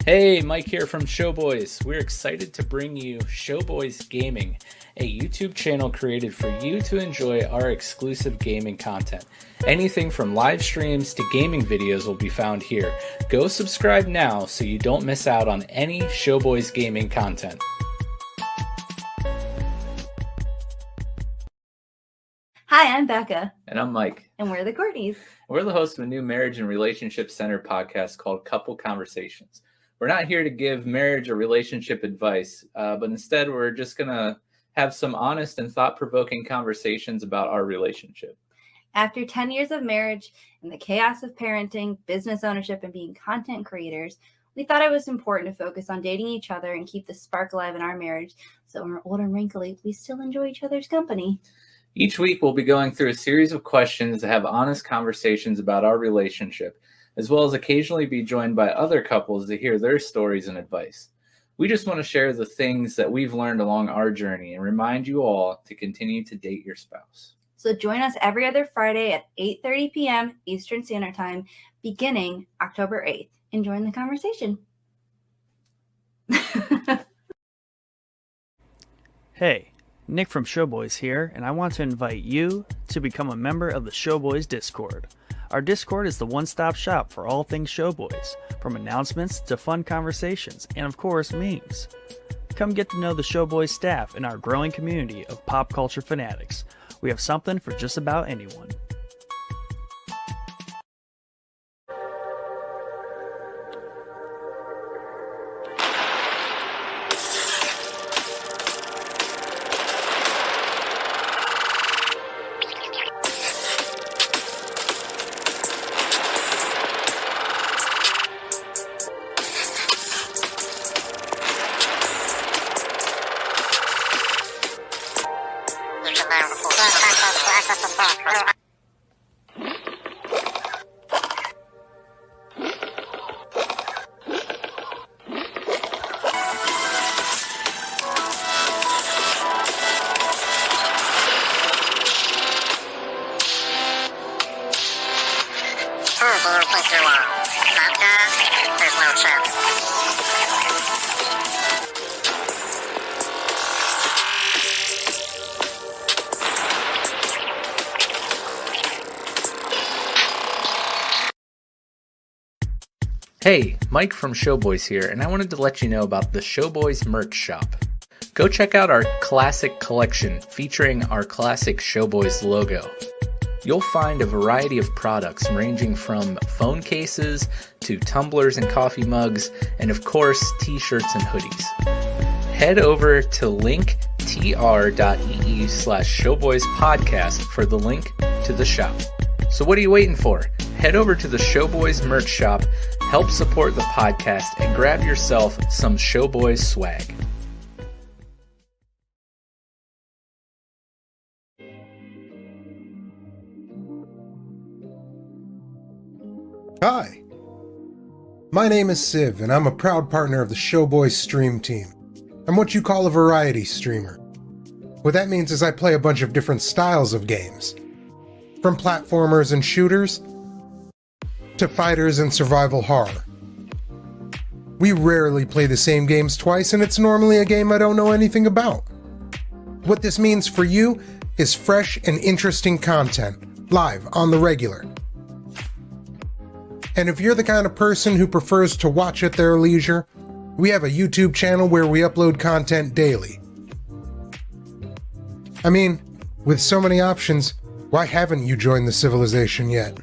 Hey, Mike here from Showboys. We're excited to bring you Showboys Gaming, a YouTube channel created for you to enjoy our exclusive gaming content. Anything from live streams to gaming videos will be found here. Go subscribe now so you don't miss out on any Showboys gaming content. Hi, I'm Becca. And I'm Mike. And we're the Courtneys. We're the hosts of a new marriage and relationship centered podcast called Couple Conversations. We're not here to give marriage or relationship advice, but instead we're just going to have some honest and thought-provoking conversations about our relationship. After 10 years of marriage and the chaos of parenting, business ownership, and being content creators, we thought it was important to focus on dating each other and keep the spark alive in our marriage so when we're old and wrinkly, we still enjoy each other's company. Each week we'll be going through a series of questions to have honest conversations about our relationship, as well as occasionally be joined by other couples to hear their stories and advice. We just want to share the things that we've learned along our journey and remind you all to continue to date your spouse. So join us every other Friday at 8:30 p.m. Eastern Standard Time, beginning October 8th, and join the conversation. Hey, Nick from Showboys here, and I want to invite you to become a member of the Showboys Discord. Our Discord is the one-stop shop for all things Showboys, from announcements to fun conversations, and of course, memes. Come get to know the Showboys staff and our growing community of pop culture fanatics. We have something for just about anyone. Hey, Mike from Showboys here, and I wanted to let you know about the Showboys merch shop. Go check out our classic collection featuring our classic Showboys logo. You'll find a variety of products ranging from phone cases to tumblers and coffee mugs, and of course, t-shirts and hoodies. Head over to linktr.ee/showboyspodcast for the link to the shop. So what are you waiting for? Head over to the Showboys merch shop, help support the podcast, and grab yourself some Showboys swag. Hi, my name is Siv, and I'm a proud partner of the Showboys stream team. I'm what you call a variety streamer. What that means is I play a bunch of different styles of games, from platformers and shooters to fighters and survival horror. We rarely play the same games twice, and it's normally a game I don't know anything about. What this means for you is fresh and interesting content, live on the regular. And if you're the kind of person who prefers to watch at their leisure, we have a YouTube channel where we upload content daily. I mean, with so many options, why haven't you joined the civilization yet?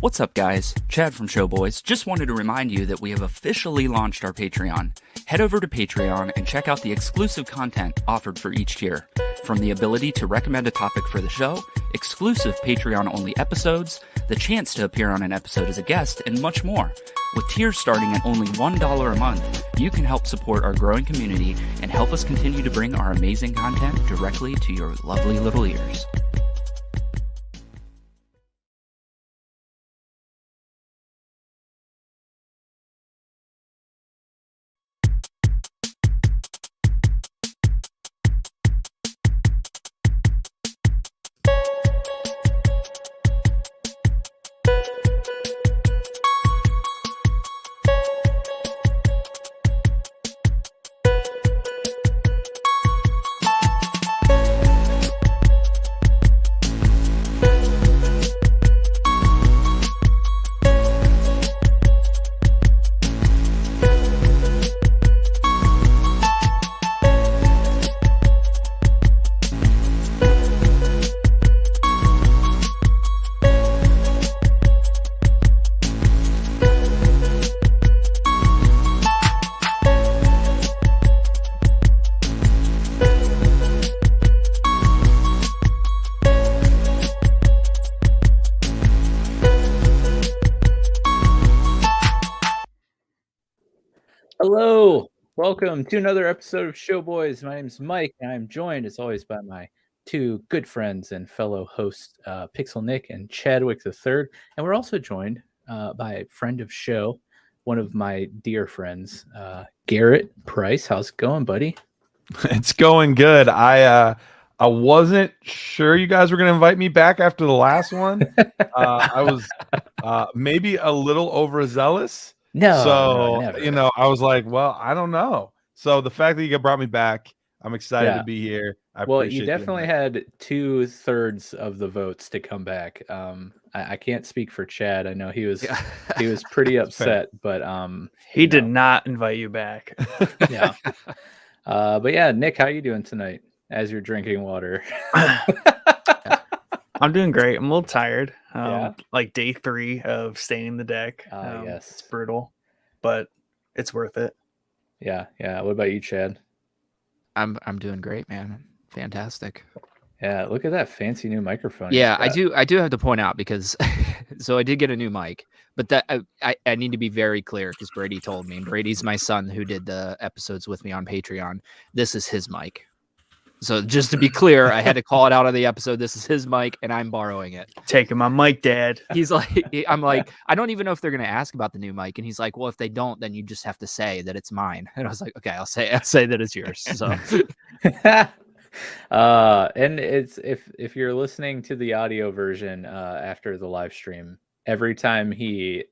What's up, guys? Chad from Showboys. Just wanted to remind you that we have officially launched our Patreon. Head over to Patreon and check out the exclusive content offered for each tier. From the ability to recommend a topic for the show, exclusive Patreon-only episodes, the chance to appear on an episode as a guest, and much more. With tiers starting at only $1 a month, you can help support our growing community and help us continue to bring our amazing content directly to your lovely little ears. Hello, welcome to another episode of Showboys. My name is Mike, and I'm joined, as always, by my two good friends and fellow hosts, Pixel Nick and Chadwick III. And we're also joined by a friend of show, one of my dear friends, Garret Price. How's it going, buddy? It's going good. I wasn't sure you guys were going to invite me back after the last one. I was maybe a little overzealous. No, never. I was like, well, I don't know. So the fact that you brought me back, I'm excited to be here. I appreciate you definitely had 2/3 of the votes to come back. I can't speak for Chad. I know he was pretty upset, but he did not invite you back. Yeah. But yeah, Nick, how you doing tonight as you're drinking water? I'm doing great. I'm a little tired. Yeah. Like day 3 of staining the deck. Yes. It's brutal, but it's worth it. Yeah. What about you, Chad? I'm doing great, man. Fantastic. Yeah, look at that fancy new microphone. Yeah, I do have to point out because so I did get a new mic, but that I need to be very clear because Brady told me. Brady's my son who did the episodes with me on Patreon. This is his mic. So just to be clear, I had to call it out of the episode. This is his mic, and I'm borrowing it. Taking my mic, Dad. He's like, I'm like, I don't even know if they're gonna ask about the new mic, and he's like, well, if they don't, then you just have to say that it's mine. And I was like, okay, I'll say that it's yours. So, and it's if you're listening to the audio version after the live stream, every time he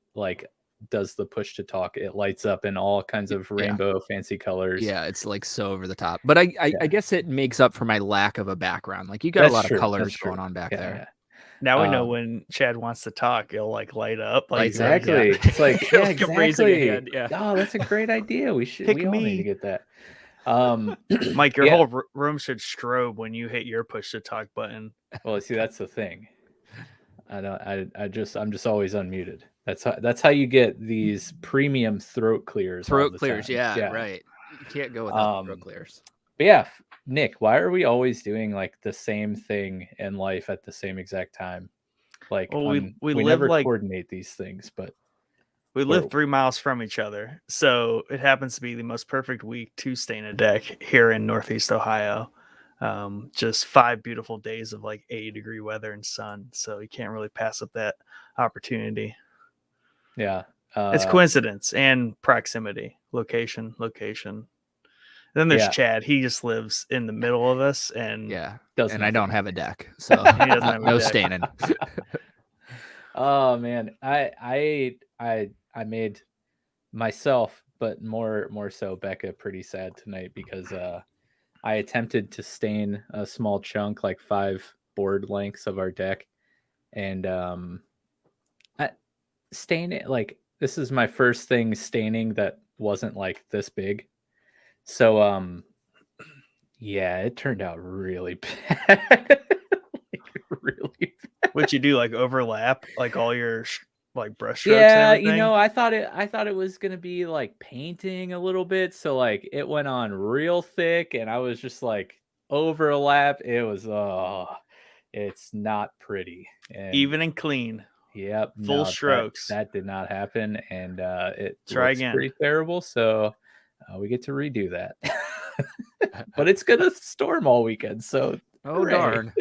does the push to talk, it lights up in all kinds of rainbow fancy colors. Yeah, it's like so over the top. But I guess it makes up for my lack of a background. Like you got a lot of colors going on back there. Yeah. Now we know when Chad wants to talk, it'll light up. Like exactly. It's like exactly. Yeah. Oh, that's a great idea. We all need to get that. Mike, your whole room should strobe when you hit your push to talk button. Well, see, that's the thing. I'm just always unmuted. That's how you get these premium throat clears. Throat clears, yeah, right. You can't go without throat clears. But yeah, Nick, why are we always doing like the same thing in life at the same exact time? Like, we live never coordinate these things, but we live 3 miles from each other, so it happens to be the most perfect week to stain a deck here in Northeast Ohio. Just 5 beautiful days of like 80-degree weather and sun, so you can't really pass up that opportunity. Yeah, it's coincidence and proximity, location. And then there's Chad. He just lives in the middle of us, and I don't have a deck, so he doesn't have no staining. Oh man, I made myself, but more so Becca, pretty sad tonight because I attempted to stain a small chunk, like 5 board lengths of our deck, and I stain it like this is my first thing staining that wasn't like this big. So it turned out really bad. Really bad. What'd you do? Like overlap like all your like brush strokes? Yeah, and everything? I thought it was gonna be like painting a little bit, so like it went on real thick, and I was just like overlap. It was it's not pretty. And even and clean. Yep, full strokes. That did not happen, and it try looks again. Pretty terrible. So we get to redo that, but it's gonna storm all weekend. So darn.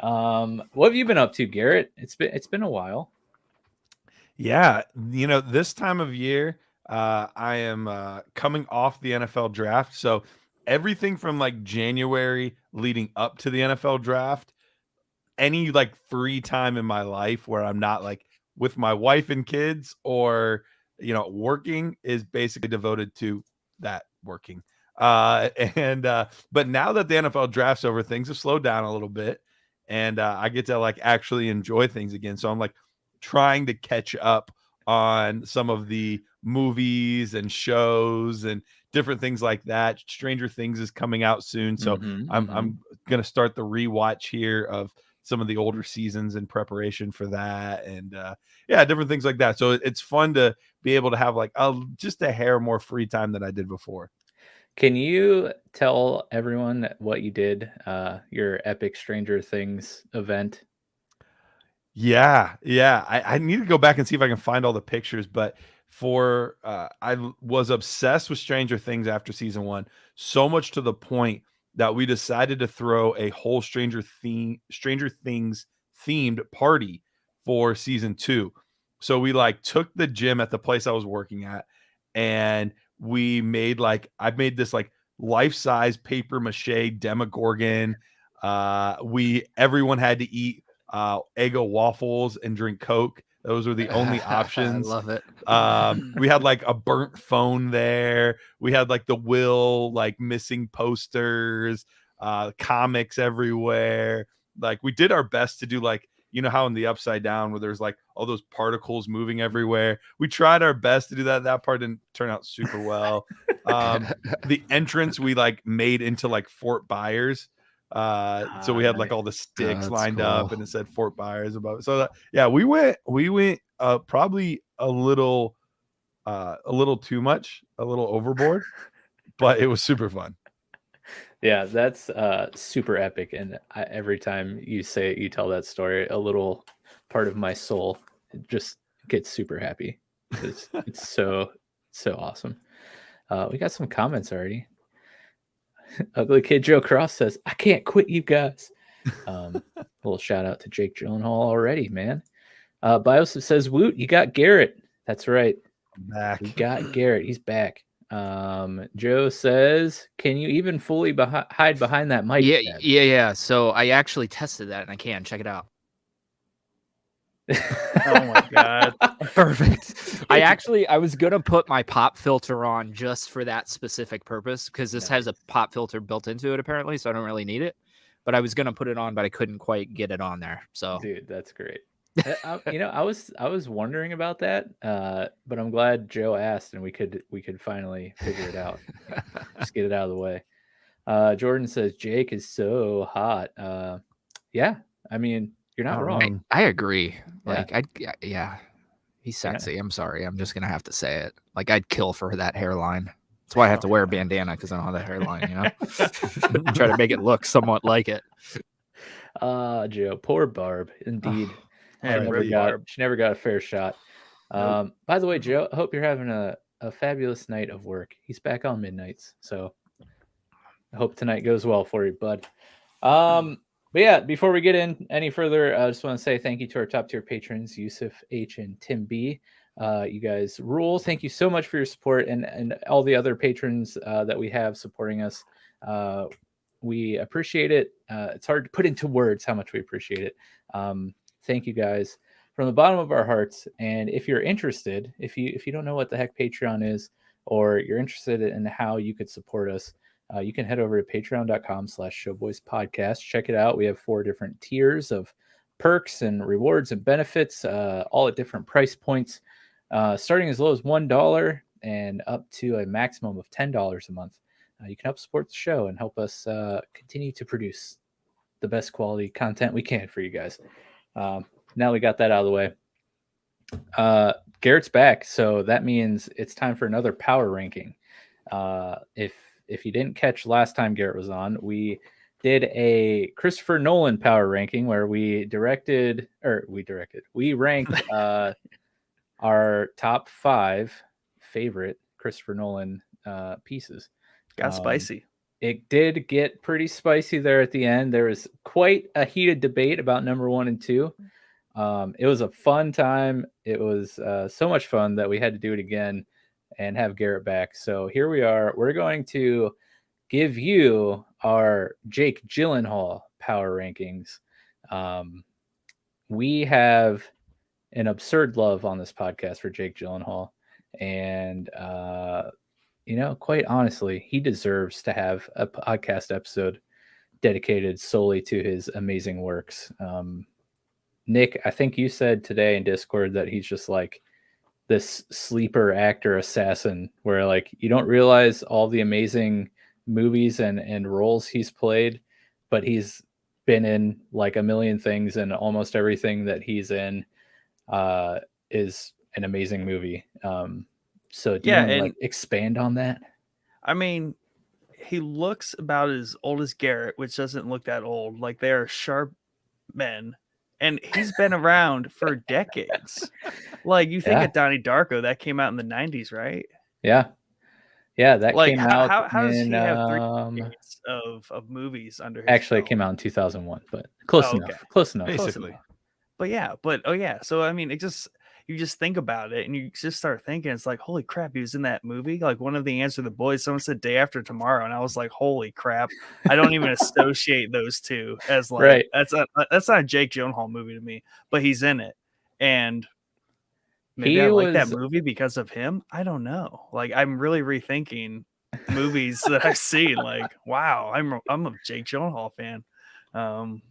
What have you been up to, Garret? It's been a while. Yeah, this time of year, I am coming off the NFL draft, so everything from like January leading up to the NFL draft, any like free time in my life where I'm not like with my wife and kids or working is basically devoted to that working. But now that the NFL draft's over, things have slowed down a little bit, and I get to like actually enjoy things again. So I'm like trying to catch up on some of the movies and shows and different things like that. Stranger Things is coming out soon, so I'm gonna start the rewatch here of some of the older seasons in preparation for that, and different things like that. So it's fun to be able to have like just a hair more free time than I did before. Can you tell everyone what you did, your epic Stranger Things event? Yeah. I need to go back and see if I can find all the pictures, but I was obsessed with Stranger Things after season 1, so much to the point that we decided to throw a whole Stranger Things themed party for season 2. So we like took the gym at the place I was working at, and we made I made this like life-size paper mache Demogorgon. Everyone had to eat Eggo waffles and drink Coke. Those were the only options. I love it. We had like a burnt phone there. We had like the Will like missing posters, comics everywhere. Like we did our best to do like, you know how in the Upside Down where there's like all those particles moving everywhere. We tried our best to do that. That part didn't turn out super well. The entrance we like made into like Fort Byers. So we had like all the sticks lined up and it said Fort Byers above it. So yeah, we went probably a little too much, a little overboard, but it was super fun. Yeah, that's super epic. And every time you tell that story, a little part of my soul just gets super happy. It's so awesome. We got some comments already. Ugly Kid Joe Cross says, I can't quit you guys. A little shout out to Jake Gyllenhaal already, man. Bios says, Woot, you got Garret. That's right. I'm back. We got Garret. He's back. Joe says, can you even fully hide behind that mic? Yeah. So I actually tested that and I can. Check it out. Oh my God. Perfect. I was going to put my pop filter on just for that specific purpose because this has a pop filter built into it apparently, so I don't really need it. But I was going to put it on, but I couldn't quite get it on there. So dude, that's great. I was wondering about that, but I'm glad Joe asked and we could finally figure it out. Just get it out of the way. Jordan says Jake is so hot. Yeah, I mean, you're not wrong. I agree. Yeah. He's sexy. I'm sorry. I'm just gonna have to say it. Like I'd kill for that hairline. That's why I have to wear a bandana because I don't have that hairline. You know, try to make it look somewhat like it. Joe, poor Barb. Indeed. She never got a fair shot. Nope. By the way, Joe, I hope you're having a fabulous night of work. He's back on midnights, so I hope tonight goes well for you, bud. But yeah, before we get in any further, I just want to say thank you to our top tier patrons, Yusuf H and Tim B. You guys rule. Thank you so much for your support and all the other patrons that we have supporting us. We appreciate it. It's hard to put into words how much we appreciate it. Thank you guys from the bottom of our hearts. And if you're interested, if you don't know what the heck Patreon is, or you're interested in how you could support us, you can head over to patreon.com/showboyspodcast. Check it out. We have 4 different tiers of perks and rewards and benefits, all at different price points, starting as low as $1 and up to a maximum of $10 a month. You can help support the show and help us continue to produce the best quality content we can for you guys. Now we got that out of the way. Garrett's back, so that means it's time for another power ranking. If you didn't catch last time Garret was on, we did a Christopher Nolan power ranking where we ranked our top 5 favorite Christopher Nolan pieces. Got spicy. It did get pretty spicy there at the end. There was quite a heated debate about number 1 and 2. It was a fun time. It was so much fun that we had to do it again and have Garret back. So here we are. We're going to give you our Jake Gyllenhaal power rankings. We have an absurd love on this podcast for Jake Gyllenhaal. And, quite honestly, he deserves to have a podcast episode dedicated solely to his amazing works. Nick, I think you said today in Discord that he's just like this sleeper actor assassin where like you don't realize all the amazing movies and roles he's played, but he's been in like a million things, and almost everything that he's in is an amazing movie. So do you want to expand on that? I mean, he looks about as old as Garret, which doesn't look that old. Like they are sharp men, and he's been around for decades. Like, you think of Donnie Darko, that came out in the 90s, right? Yeah. Yeah, that Like, came out how does in he have 3 decades of movies under his actually it belt? came out in 2001, but close enough. Okay. Close enough. Basically. But yeah, so I mean, you just think about it and you just start thinking, it's like, holy crap, he was in that movie. Like, one of the Answer the Boys, someone said Day After Tomorrow, and I was like, holy crap, I don't even associate those two as like, Right. that's not a Jake Gyllenhaal movie to me, but he's in it, and maybe I like that movie because of him. I don't know. Like, I'm really rethinking movies that I've seen. Like, wow, I'm a Jake Gyllenhaal fan, and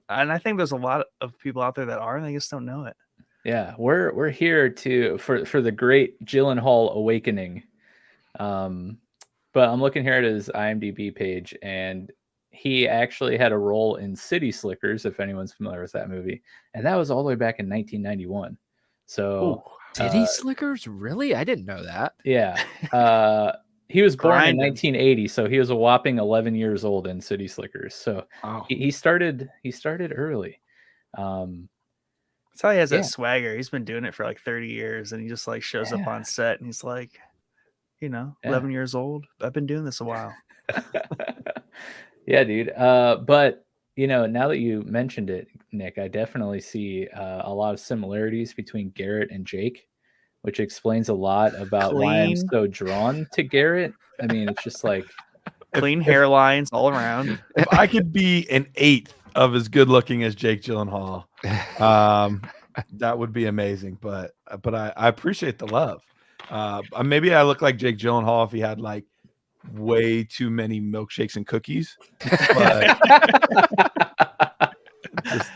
I think there's a lot of people out there that are, and they just don't know it. Yeah, we're here for the great Gyllenhaal awakening. But I'm looking here at his IMDb page, and he actually had a role in City Slickers, if anyone's familiar with that movie, and that was all the way back in 1991. So City Slickers, really? I didn't know that. Yeah. He was born in 1980, so he was a whopping 11 years old in City Slickers. So he started early. That's how he has that swagger. He's been doing it for like 30 years, and he just like shows up on set, and he's like, 11 years old. I've been doing this a while. Yeah, dude. But now that you mentioned it, Nick, I definitely see a lot of similarities between Garret and Jake, which explains a lot about why I'm so drawn to Garret. I mean, it's just like clean hairlines all around. If I could be an eighth of as good looking as Jake Gyllenhaal, that would be amazing. But I appreciate the love. Maybe I look like Jake Gyllenhaal if he had like way too many milkshakes and cookies. But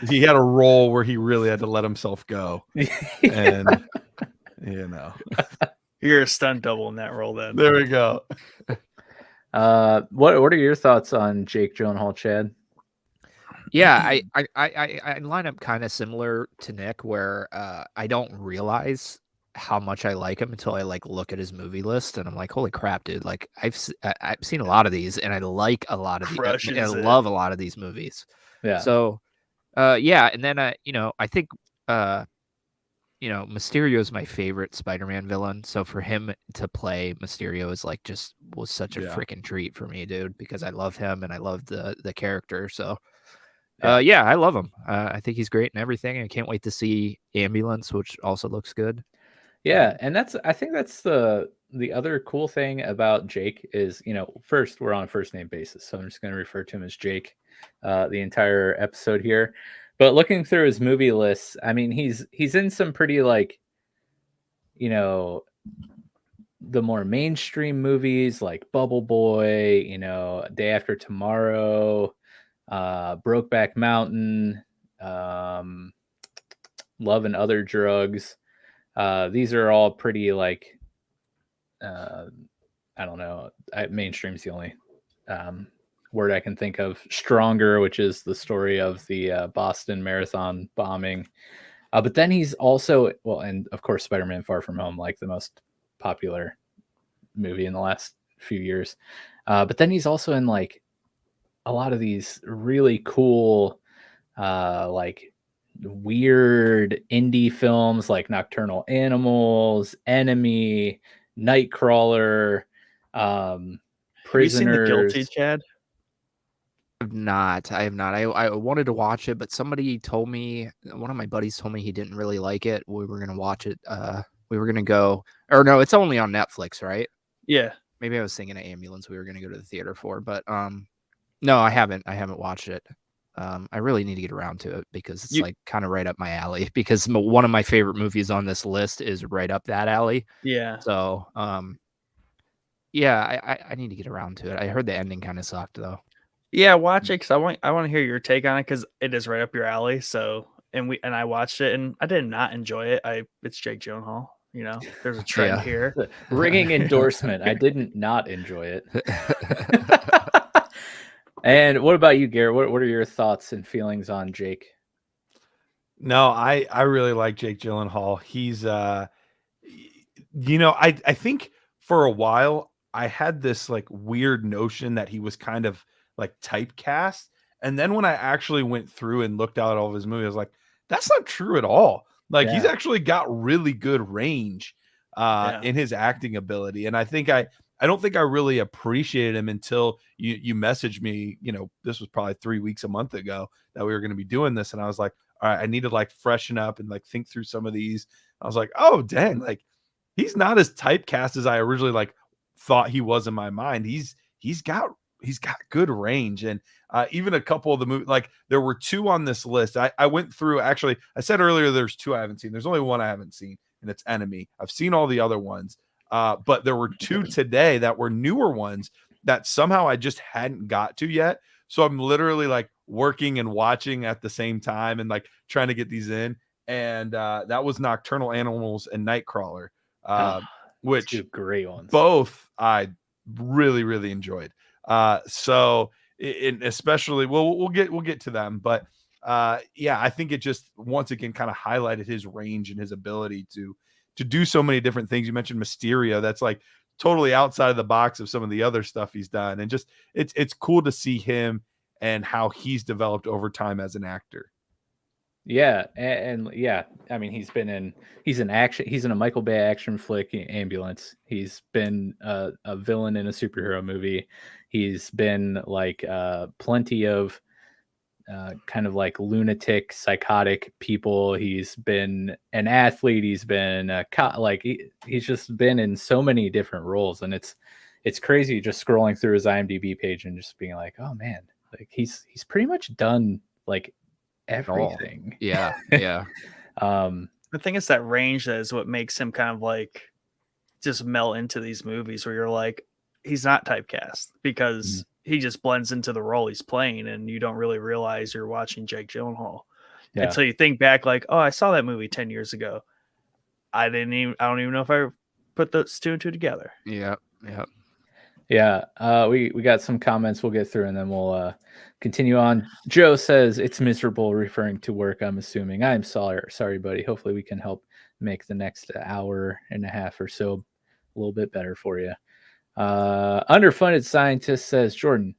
he had a role where he really had to let himself go, and you're a stunt double in that role. Then there we go. What are your thoughts on Jake Gyllenhaal, Chad? Yeah, I line up kind of similar to Nick, where I don't realize how much I like him until I like look at his movie list, and I'm like, holy crap, dude! Like I've seen a lot of these, and I like a lot of these. I love a lot of these movies. Yeah. So, and then I think Mysterio is my favorite Spider-Man villain. So for him to play Mysterio is like was such a freaking treat for me, dude, because I love him and I love the character. So. I love him. I think he's great and everything. I can't wait to see Ambulance, which also looks good. Yeah, and I think that's the other cool thing about Jake is, first, we're on a first name basis, so I'm just going to refer to him as Jake the entire episode here. But looking through his movie lists, I mean, he's in some pretty like, the more mainstream movies like Bubble Boy, Day After Tomorrow, Brokeback Mountain, Love and Other Drugs. These are all pretty like, I don't know. Mainstream's the only word I can think of. Stronger, which is the story of the Boston Marathon bombing. But then he's also, and of course, Spider-Man Far From Home, like the most popular movie in the last few years. But then he's also in like a lot of these really cool, like weird indie films like Nocturnal Animals, Enemy, Nightcrawler, Prisoners. Have you seen The Guilty, Chad? I have not. I wanted to watch it, but somebody told me, one of my buddies told me he didn't really like it. We were going to watch it. We were going to go, or no, it's only on Netflix, right? Yeah. Maybe I was thinking of Ambulance we were going to go to the theater for, but no, I haven't watched it. I really need to get around to it because it's like kind of right up my alley, because one of my favorite movies on this list is right up that alley. Yeah. So, I need to get around to it. I heard the ending kind of sucked though. Yeah, watch it because I want to hear your take on it because it is right up your alley. So, and I watched it and I did not enjoy it. It's Jake Gyllenhaal. There's a trend here. Ringing endorsement. I didn't not enjoy it. And what about you, Garret? What are your thoughts and feelings on Jake? No, I really like Jake Gyllenhaal. He's I think for a while I had this like weird notion that he was kind of like typecast. And then when I actually went through and looked at all of his movies, I was like, that's not true at all. Like he's Yeah. actually got really good range in his acting ability. And I don't think I really appreciated him until you messaged me, this was probably 3 weeks, a month ago that we were going to be doing this. And I was like, all right, I need to like freshen up and like think through some of these. I was like, oh dang, like he's not as typecast as I originally like thought he was in my mind. He's got good range. And even a couple of the movies, like there were 2 on this list. I went through, actually, I said earlier there's 2 I haven't seen. There's only 1 I haven't seen, and it's Enemy. I've seen all the other ones. But there were 2 today that were newer ones that somehow I just hadn't got to yet. So I'm literally like working and watching at the same time and like trying to get these in. And that was Nocturnal Animals and Nightcrawler, which 2 great ones. both I really, really enjoyed. So especially, we'll get to them, but yeah, I think it just once again kind of highlighted his range and his ability to do so many different things. You mentioned Mysterio, that's like totally outside of the box of some of the other stuff he's done, and just it's cool to see him and how he's developed over time as an actor. Yeah, and yeah, I mean, he's in a Michael Bay action flick, Ambulance. He's been a villain in a superhero movie. He's been like plenty of kind of like lunatic, psychotic people. He's been an athlete. He's been he's just been in so many different roles, and it's crazy just scrolling through his IMDb page and just being like, oh man, like he's pretty much done like everything. Yeah. The thing is that range that is what makes him kind of like just melt into these movies where you're like, he's not typecast because he just blends into the role he's playing, and you don't really realize you're watching Jake Gyllenhaal until you think back like, oh, I saw that movie 10 years ago. I don't even know if I put those 2 and 2 together. Yeah. We got some comments we'll get through, and then we'll continue on. Joe says it's miserable, referring to work, I'm assuming. I'm sorry, buddy. Hopefully we can help make the next hour and a half or so a little bit better for you. Underfunded Scientist says, Jordan,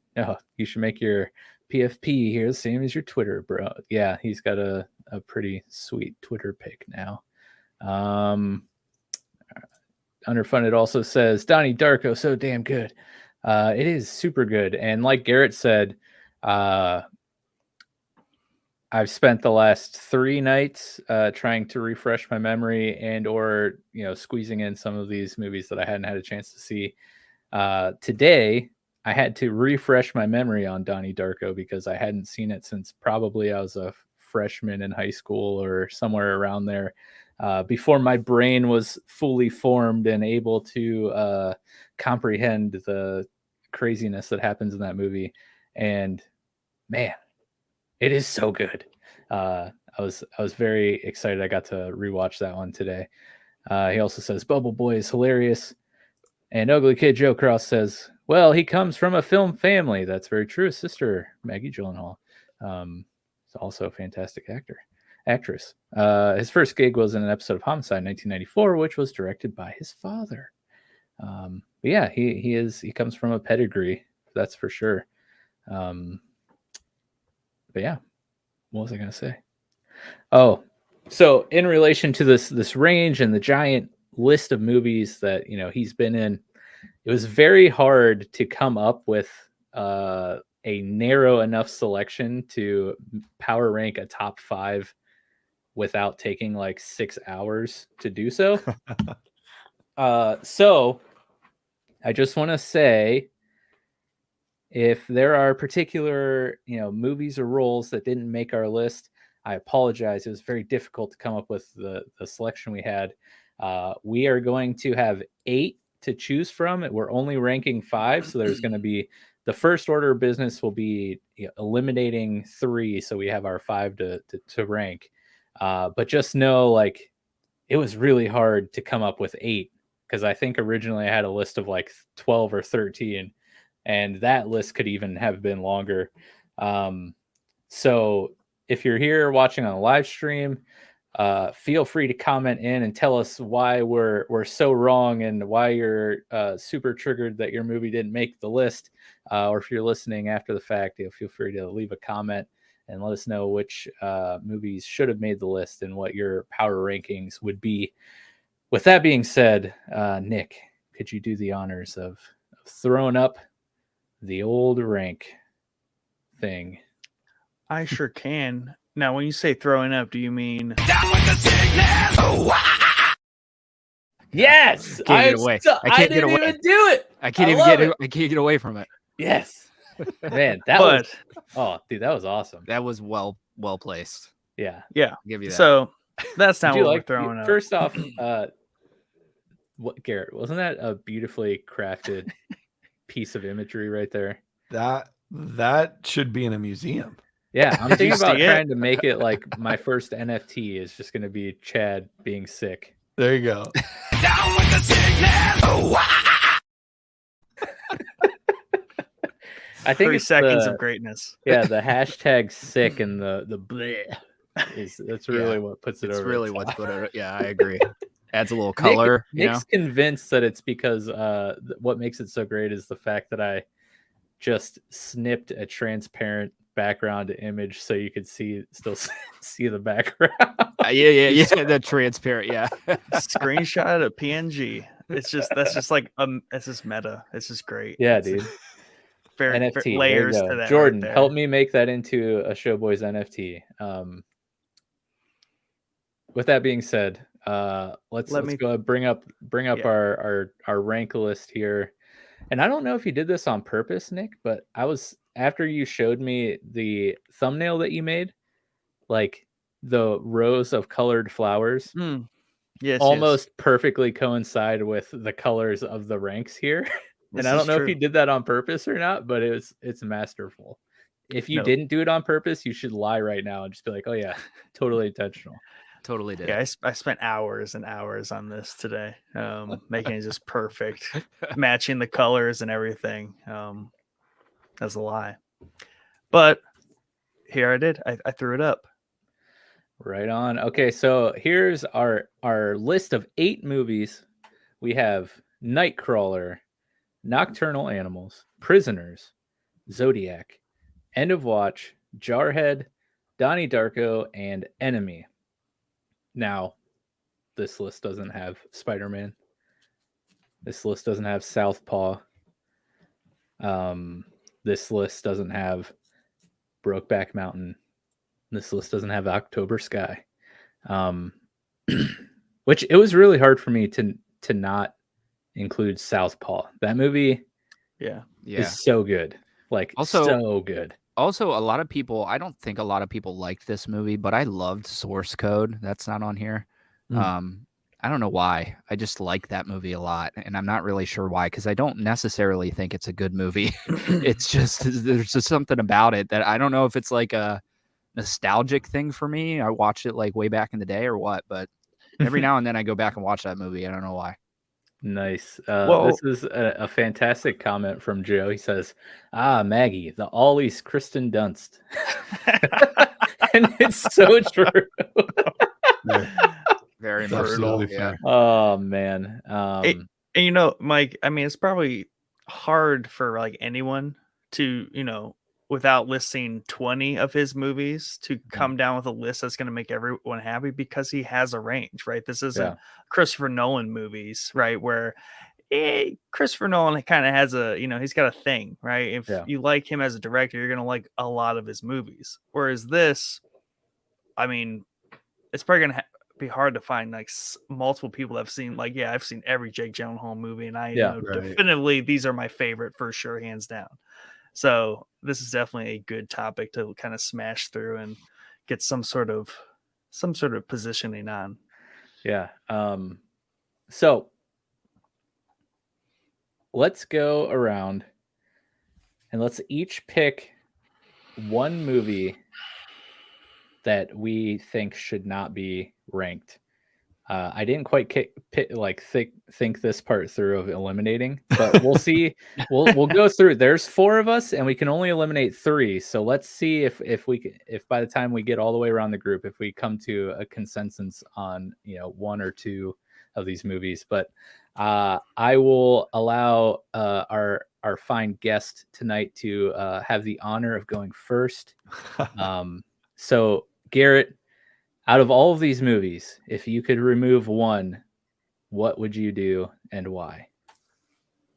you should make your PFP here the same as your Twitter, bro. Yeah, he's got a pretty sweet Twitter pic now. Underfunded also says, Donnie Darko, so damn good. It is super good. And like Garrett said, I've spent the last 3 nights trying to refresh my memory and or squeezing in some of these movies that I hadn't had a chance to see. Today, I had to refresh my memory on Donnie Darko because I hadn't seen it since probably I was a freshman in high school or somewhere around there. Before my brain was fully formed and able to comprehend the craziness that happens in that movie. And man, it is so good. I was very excited. I got to rewatch that one today. He also says Bubble Boy is hilarious. And Ugly Kid Joe Cross says, well, he comes from a film family. That's very true. His sister, Maggie Gyllenhaal, is also a fantastic actress. His first gig was in an episode of Homicide in 1994, which was directed by his father. But yeah, he comes from a pedigree, that's for sure. But yeah, what was I going to say? Oh, so in relation to this range and the giant list of movies that he's been in, it was very hard to come up with a narrow enough selection to power rank a top 5 without taking like 6 hours to do so. So I just want to say, if there are particular movies or roles that didn't make our list, I apologize. It was very difficult to come up with the selection we had. We are going to have 8 to choose from. We're only ranking 5, so there's going to be the first order of business will be eliminating 3, so we have our 5 to rank. But just know, like, it was really hard to come up with 8 because I think originally I had a list of like 12 or 13, and that list could even have been longer. So if you're here watching on a live stream, feel free to comment in and tell us why we're so wrong and why you're super triggered that your movie didn't make the list. Or if you're listening after the fact, feel free to leave a comment and let us know which movies should have made the list and what your power rankings would be. With that being said, Nick, could you do the honors of throwing up the old rank thing? I sure can. Now, when you say throwing up, do you mean? Yes, Can't get away. I can't get away. Even do it. I can't get away from it. Yes, man, that was. Oh, dude, that was awesome. That was well placed. Yeah, Yeah. I'll give you that. So that's not Did you what like we're throwing up. First off, what, Garrett, wasn't that a beautifully crafted piece of imagery right there? That should be in a museum. Yeah, I'm thinking about see it? trying to make it like my first NFT is just going to be Chad being sick. There you go. Down with the sickness. I think 3 it's seconds the, of greatness. Yeah, the hashtag sick and the bleh that's really what puts it It's over. really the what's top. put it. Yeah, I agree. Adds a little color. Nick's convinced that it's because what makes it so great is the fact that I just snipped a transparent background image so you could still see the background. Yeah. The transparent. Yeah. Screenshot a PNG. That's just like it's just meta. It's just great. Yeah, It's dude. Very NFT layers there you to go. that. Jordan, right there. help me make that into a Showboys NFT. With that being said, let's go bring up our rank list here. And I don't know if you did this on purpose, Nick, but after you showed me the thumbnail that you made, like the rows of colored flowers Yes, almost perfectly coincide with the colors of the ranks here. And I don't know if you did that on purpose or not, but it's masterful. If you didn't do it on purpose, you should lie right now and just be like, oh yeah, totally intentional. Totally did. Yeah, I spent hours and hours on this today, making it just perfect, matching the colors and everything. That's a lie, but here I did. I threw it up. Right on. Okay, so here's our list of 8 movies. We have Nightcrawler, Nocturnal Animals, Prisoners, Zodiac, End of Watch, Jarhead, Donnie Darko, and Enemy. Now, this list doesn't have Spider-Man. This list doesn't have Southpaw. This list doesn't have Brokeback Mountain. This list doesn't have October Sky. Which it was really hard for me to not include Southpaw. That movie is so good. Like, Also, so good. Also, I don't think a lot of people liked this movie, but I loved Source Code. That's not on here. I don't know why. I just like that movie a lot, and I'm not really sure why, because I don't necessarily think it's a good movie. It's just, there's just something about it that I don't know if it's like a nostalgic thing for me. I watched it like way back in the day or what, but every now and then I go back and watch that movie. I don't know why. Nice. This is a fantastic comment from Joe. He says, Maggie, the Ollie's Kristen Dunst. And it's so true. Very It's much so. absolutely Yeah. fair. Oh, man. And you know, Mike, I mean, it's probably hard for like anyone to, without listing 20 of his movies, to come down with a list that's going to make everyone happy, because he has a range, right? This isn't Christopher Nolan movies, right? Where Christopher Nolan kind of has he's got a thing, right? If you like him as a director, you're going to like a lot of his movies. Whereas this, I mean, it's probably going to be hard to find like multiple people that have seen, like, I've seen every Jake Gyllenhaal movie, and I know definitively these are my favorite for sure, hands down. So this is definitely a good topic to kind of smash through and get some sort of positioning on. Yeah. So let's go around and let's each pick one movie that we think should not be ranked. I didn't quite think this part through of eliminating, but we'll see. We'll go through. There's 4 of us, and we can only eliminate 3. So let's see if by the time we get all the way around the group, if we come to a consensus on 1 or 2 of these movies. But I will allow our fine guest tonight to have the honor of going first. So Garrett, out of all of these movies, if you could remove one, what would you do and why?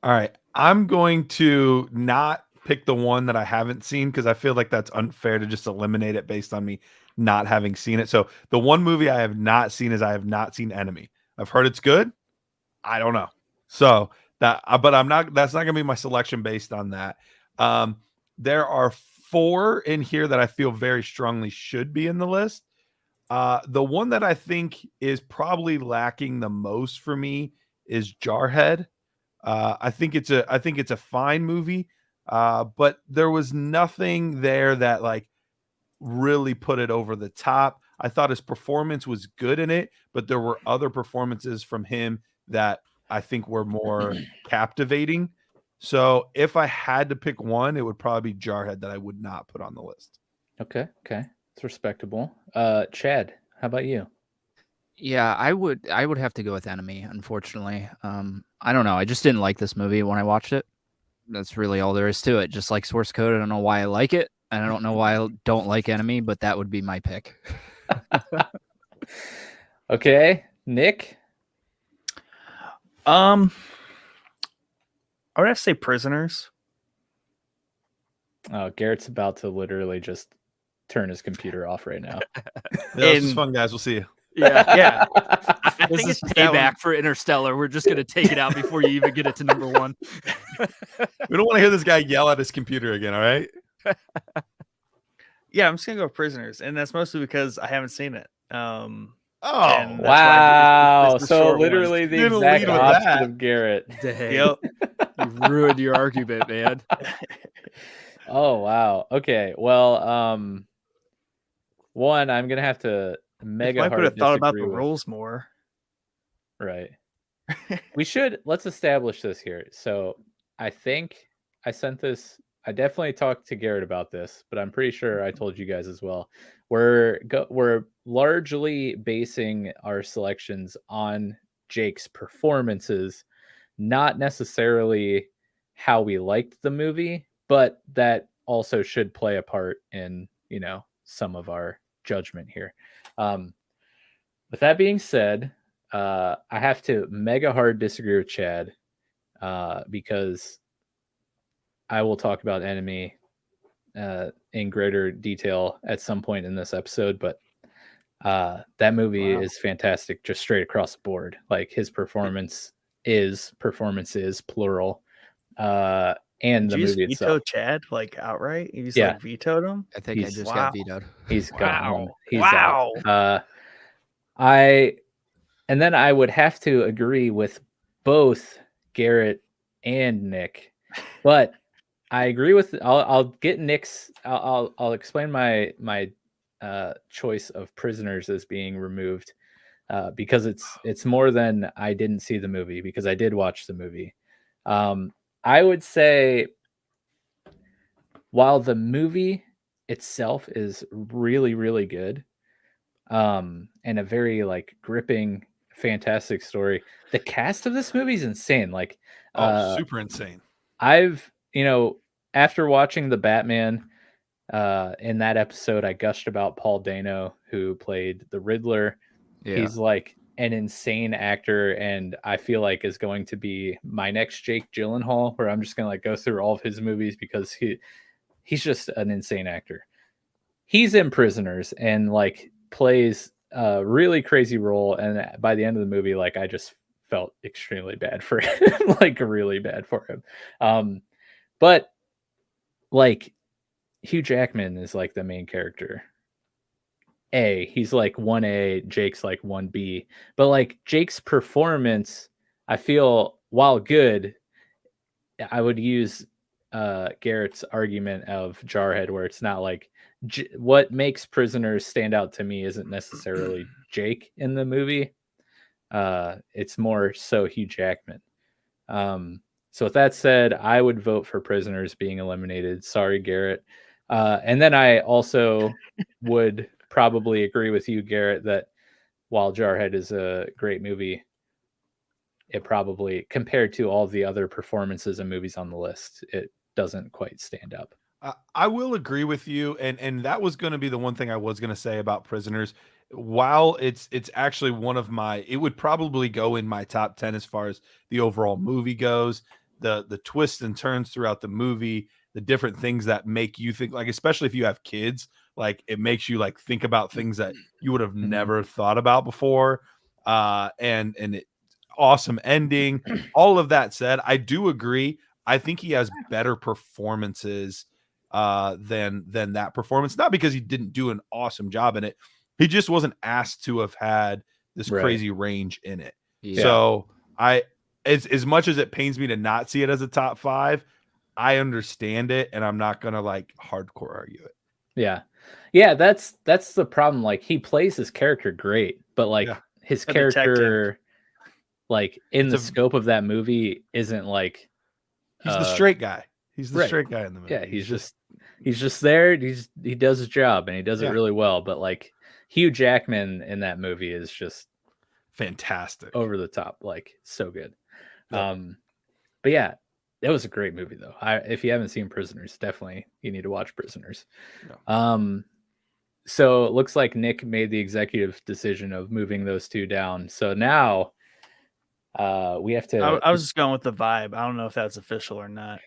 All right. I'm going to not pick the one that I haven't seen because I feel like that's unfair to just eliminate it based on me not having seen it. So the one movie I have not seen is I have not seen Enemy. I've heard it's good. I don't know. So but I'm not, that's not going to be my selection based on that. There are 4 in here that I feel very strongly should be in the list. The one that I think is probably lacking the most for me is Jarhead. I think it's a fine movie, but there was nothing there that like really put it over the top. I thought his performance was good in it, but there were other performances from him that I think were more captivating. So if I had to pick one, it would probably be Jarhead that I would not put on the list. Okay, it's respectable. Chad, how about you? Yeah, I would have to go with Enemy, unfortunately. I don't know. I just didn't like this movie when I watched it. That's really all there is to it. Just like Source Code, I don't know why I like it, and I don't know why I don't like Enemy, but that would be my pick. Okay, Nick. I would have to say Prisoners. Oh, Garrett's about to literally just turn his computer off right now. This is fun, guys. We'll see you. Yeah. I think it's payback for Interstellar. We're just gonna take it out before you even get it to number 1. We don't want to hear this guy yell at his computer again. All right. Yeah, I'm just gonna go with Prisoners, and that's mostly because I haven't seen it. Oh, wow! This is the So short one. literally the Didn't exact lead with opposite that. of Garrett. Dang. Yep. You've ruined your argument, man. Oh wow. Okay. Well, one, I'm gonna have to mega Mike would hard have thought about the disagree with. rules more. Right. Let's establish this here. So I think I sent this. I definitely talked to Garrett about this, but I'm pretty sure I told you guys as well. We're largely basing our selections on Jake's performances, not necessarily how we liked the movie, but that also should play a part in, some of our judgment here. With that being said, I have to mega hard disagree with Chad because I will talk about Enemy in greater detail at some point in this episode, but that movie is fantastic just straight across the board. Like his performances plural, and the movie veto itself. Chad like outright? You just Yeah. Vetoed him? I think I just got vetoed. He's gone. He's wow. out. And then I would have to agree with both Garrett and Nick, but I agree with. I'll get Nick's. I'll explain my choice of Prisoners as being removed because it's more than I didn't see the movie, because I did watch the movie. I would say while the movie itself is really, really good, and a very like gripping, fantastic story, the cast of this movie is insane. Like, super insane. I've, after watching the Batman, in that episode, I gushed about Paul Dano, who played the Riddler. Yeah. He's like an insane actor, and I feel like is going to be my next Jake Gyllenhaal, where I'm just gonna like go through all of his movies because he's just an insane actor. He's in Prisoners and like plays a really crazy role, and by the end of the movie, like I just felt extremely bad for him, like really bad for him. But like Hugh Jackman is like the main character. He's like 1A, Jake's like 1B. But like Jake's performance, I feel, while good, I would use Garrett's argument of Jarhead, where it's not like what makes Prisoners stand out to me isn't necessarily Jake in the movie. It's more so Hugh Jackman. So with that said, I would vote for Prisoners being eliminated. Sorry, Garrett. And then I also would probably agree with you, Garrett, that while Jarhead is a great movie, it probably, compared to all the other performances and movies on the list, it doesn't quite stand up. I will agree with you, and that was going to be the one thing I was going to say about Prisoners. While it's actually one of my, it would probably go in my top 10 as far as the overall movie goes. The twists and turns throughout the movie, the different things that make you think, like, especially if you have kids, like it makes you like think about things that you would have never thought about before. And it, awesome ending. All of that said, I do agree. I think he has better performances than that performance. Not because he didn't do an awesome job in it. He just wasn't asked to have had this crazy range in it. Yeah. So as much as it pains me to not see it as a top 5, I understand it, and I'm not gonna like hardcore argue it. Yeah, that's the problem. Like, he plays his character great, but like his character, like in the scope of that movie, isn't like he's the straight guy. He's the straight guy in the movie. Yeah, he's just there. He does his job, and he does it really well. But like Hugh Jackman in that movie is just fantastic, over the top, like so good. But yeah, that was a great movie though. If you haven't seen Prisoners, definitely you need to watch Prisoners. So it looks like Nick made the executive decision of moving those two down. So now we have to. I was just going with the vibe. I don't know if that's official or not.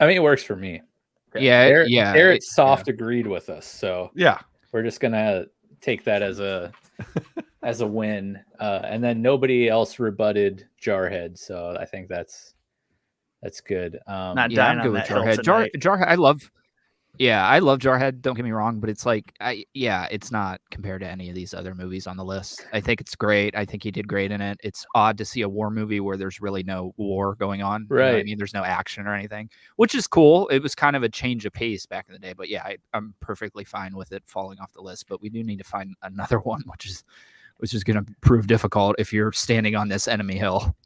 I mean, it works for me. Garrett soft agreed with us, so we're just gonna take that as a win. And then nobody else rebutted Jarhead, so I think that's good. I'm good with Jarhead. Jarhead, I love Jarhead. Don't get me wrong, but it's like, it's not compared to any of these other movies on the list. I think it's great. I think he did great in it. It's odd to see a war movie where there's really no war going on. Right. You know what I mean, there's no action or anything, which is cool. It was kind of a change of pace back in the day, but I'm perfectly fine with it falling off the list. But we do need to find another one, which is going to prove difficult if you're standing on this enemy hill.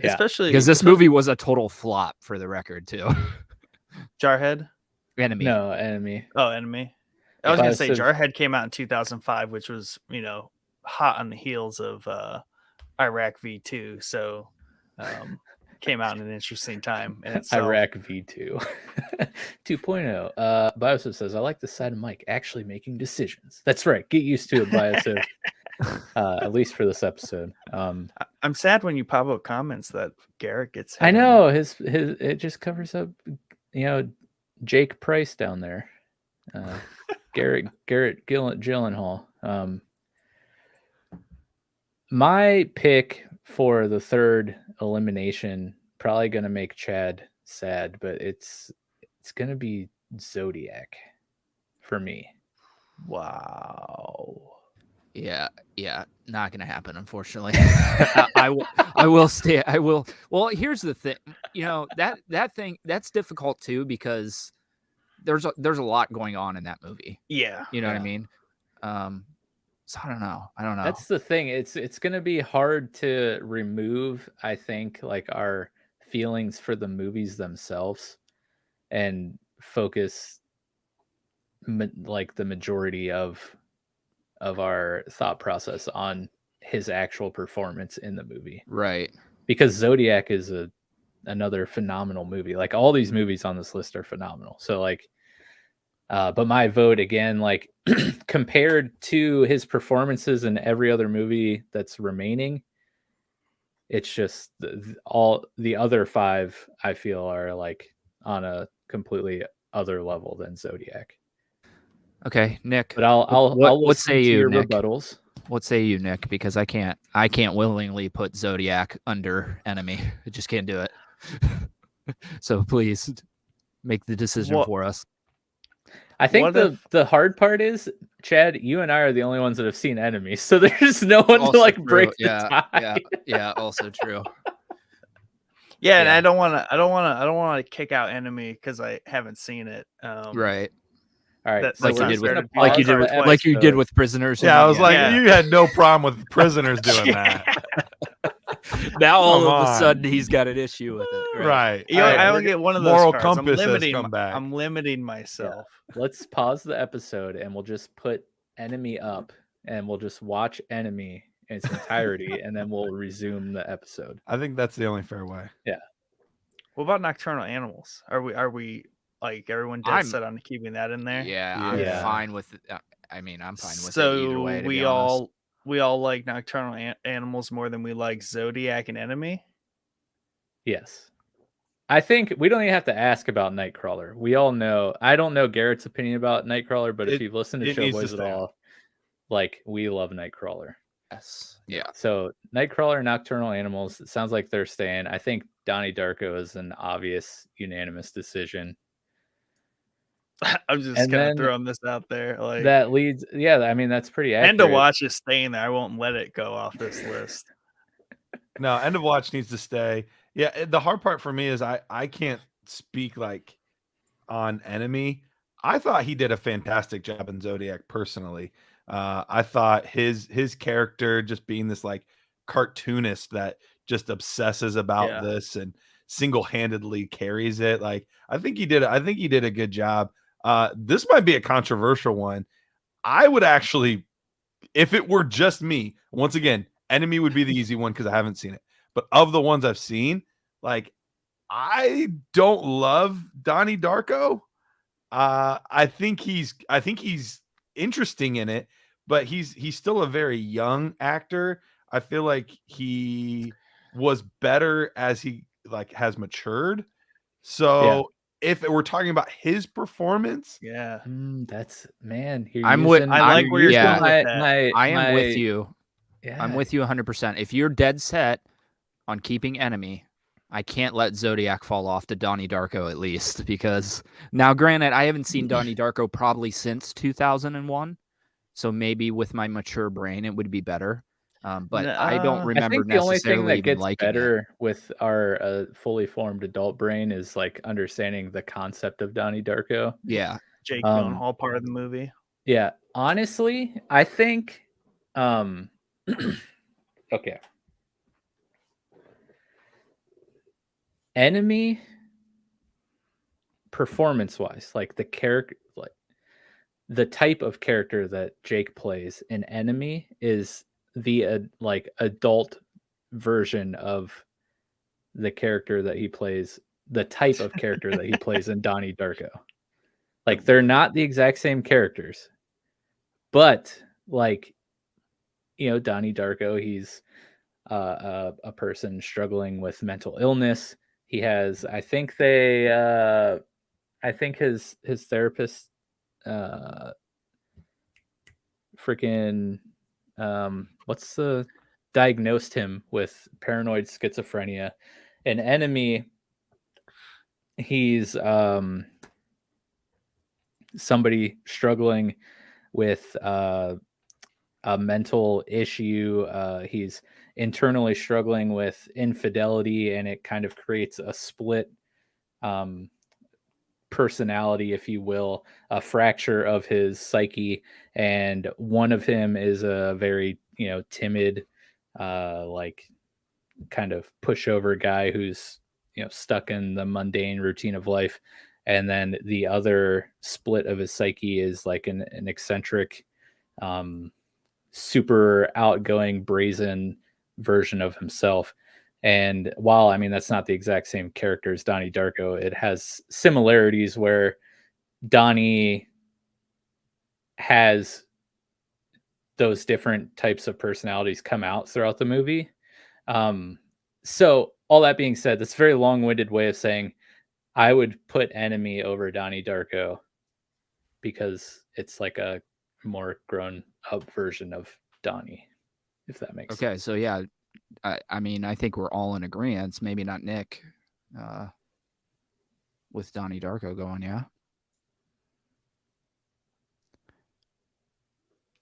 Yeah. Especially because this movie was a total flop, for the record, too. Jarhead? Enemy. No, Enemy. Oh, Enemy. I was going to say Jarhead came out in 2005, which was, hot on the heels of Iraq V2. So came out in an interesting time. In itself. Iraq V2 2.0. Biosif says, I like the side of Mike actually making decisions. That's right. Get used to it, Biosif. At least for this episode. I'm sad when you pop up comments that Garrett gets hit. I know his it just covers up Jake Price down there. Garret Gyllenhaal. My pick for the third elimination, probably gonna make Chad sad, but it's gonna be Zodiac for me. Wow. Yeah, not gonna happen, unfortunately. I will stay. I will. Well, here's the thing. That thing that's difficult too, because there's a lot going on in that movie. Yeah, you know what I mean. So I don't know. That's the thing. It's gonna be hard to remove, I think, like our feelings for the movies themselves, and focus like the majority of our thought process on his actual performance in the movie. Right. Because Zodiac is another phenomenal movie. Like, all these movies on this list are phenomenal. So like, but my vote again, like compared to his performances in every other movie that's remaining, it's just all the other 5 I feel are like on a completely other level than Zodiac. Okay, Nick. But I'll what say you, Nick? Rebuttals. What say you, Nick? Because I can't willingly put Zodiac under Enemy. I just can't do it. So please make the decision for us. I think the hard part is, Chad, you and I are the only ones that have seen Enemy, so there's no one also to like true. break the tie. Yeah, also true. And I don't want to kick out Enemy because I haven't seen it. Right. All right, like you did with Prisoners. Yeah, I was like, you had no problem with Prisoners doing that. Now all of a sudden he's got an issue with it. Right. I only get one of those moral cards. compass has come back. I'm limiting myself. Yeah. Let's pause the episode and we'll just put Enemy up and we'll just watch Enemy in its entirety, and then we'll resume the episode. I think that's the only fair way. Yeah. What about Nocturnal Animals? Are we like everyone dead set on keeping that in there? Yeah, Yeah. I'm fine with it. I'm fine with it So either way. To we be honest. we all like Nocturnal Animals more than we like Zodiac and Enemy. Yes. I think we don't even have to ask about Nightcrawler. We all know. I don't know Garrett's opinion about Nightcrawler, but if you've listened to it needs to Showboys at stay on. all, like, we love Nightcrawler. Yes. Yeah. So Nightcrawler, Nocturnal Animals, it sounds like they're staying. I think Donnie Darko is an obvious unanimous decision. I'm just And kind then of throwing this out there. Like that leads, yeah, I mean, that's pretty accurate. End of Watch is staying there. I won't let it go off this list. No, End of Watch needs to stay. Yeah, the hard part for me is I can't speak like on Enemy. I thought he did a fantastic job in Zodiac personally. I thought his character just being this like cartoonist that just obsesses about this and single-handedly carries it. Like I think he did a good job. This might be a controversial one. I would actually, if it were just me, once again, Enemy would be the easy one because I haven't seen it. But of the ones I've seen, like I don't love Donnie Darko. I think he's interesting in it, but he's still a very young actor. I feel like he was better as he like has matured. So if we're talking about his performance, that's man. I'm with. I like where you're going with that. I am with you. Yeah. I'm with you 100%. If you're dead set on keeping Enemy, I can't let Zodiac fall off to Donnie Darko at least, because now, granted, I haven't seen Donnie Darko probably since 2001, so maybe with my mature brain it would be better. But I don't remember I think the only thing that gets liking better with our fully formed adult brain is like understanding the concept of Donnie Darko. Yeah, Jake Gyllenhaal part of the movie. Yeah, honestly, I think. Okay. Enemy, performance-wise, like the character, like the type of character that Jake plays in Enemy is the like adult version of the character that he plays, the type of character that he plays in Donnie Darko. Like they're not the exact same characters, but like, you know, Donnie Darko, he's a person struggling with mental illness. He has, I think his therapist, diagnosed him with paranoid schizophrenia. An Enemy, he's somebody struggling with a mental issue. He's internally struggling with infidelity, and it kind of creates a split personality, if you will, a fracture of his psyche. And one of him is a very, you know, timid, like kind of pushover guy who's, you know, stuck in the mundane routine of life. And then the other split of his psyche is like an eccentric, super outgoing, brazen version of himself. And while, I mean, that's not the exact same character as Donnie Darko, it has similarities where Donnie has those different types of personalities come out throughout the movie. So all that being said, that's a very long-winded way of saying I would put Enemy over Donnie Darko because it's like a more grown up version of Donnie, if that makes sense. Okay, so yeah, I mean, I think we're all in agreement. Maybe not Nick, with Donnie Darko going. Yeah,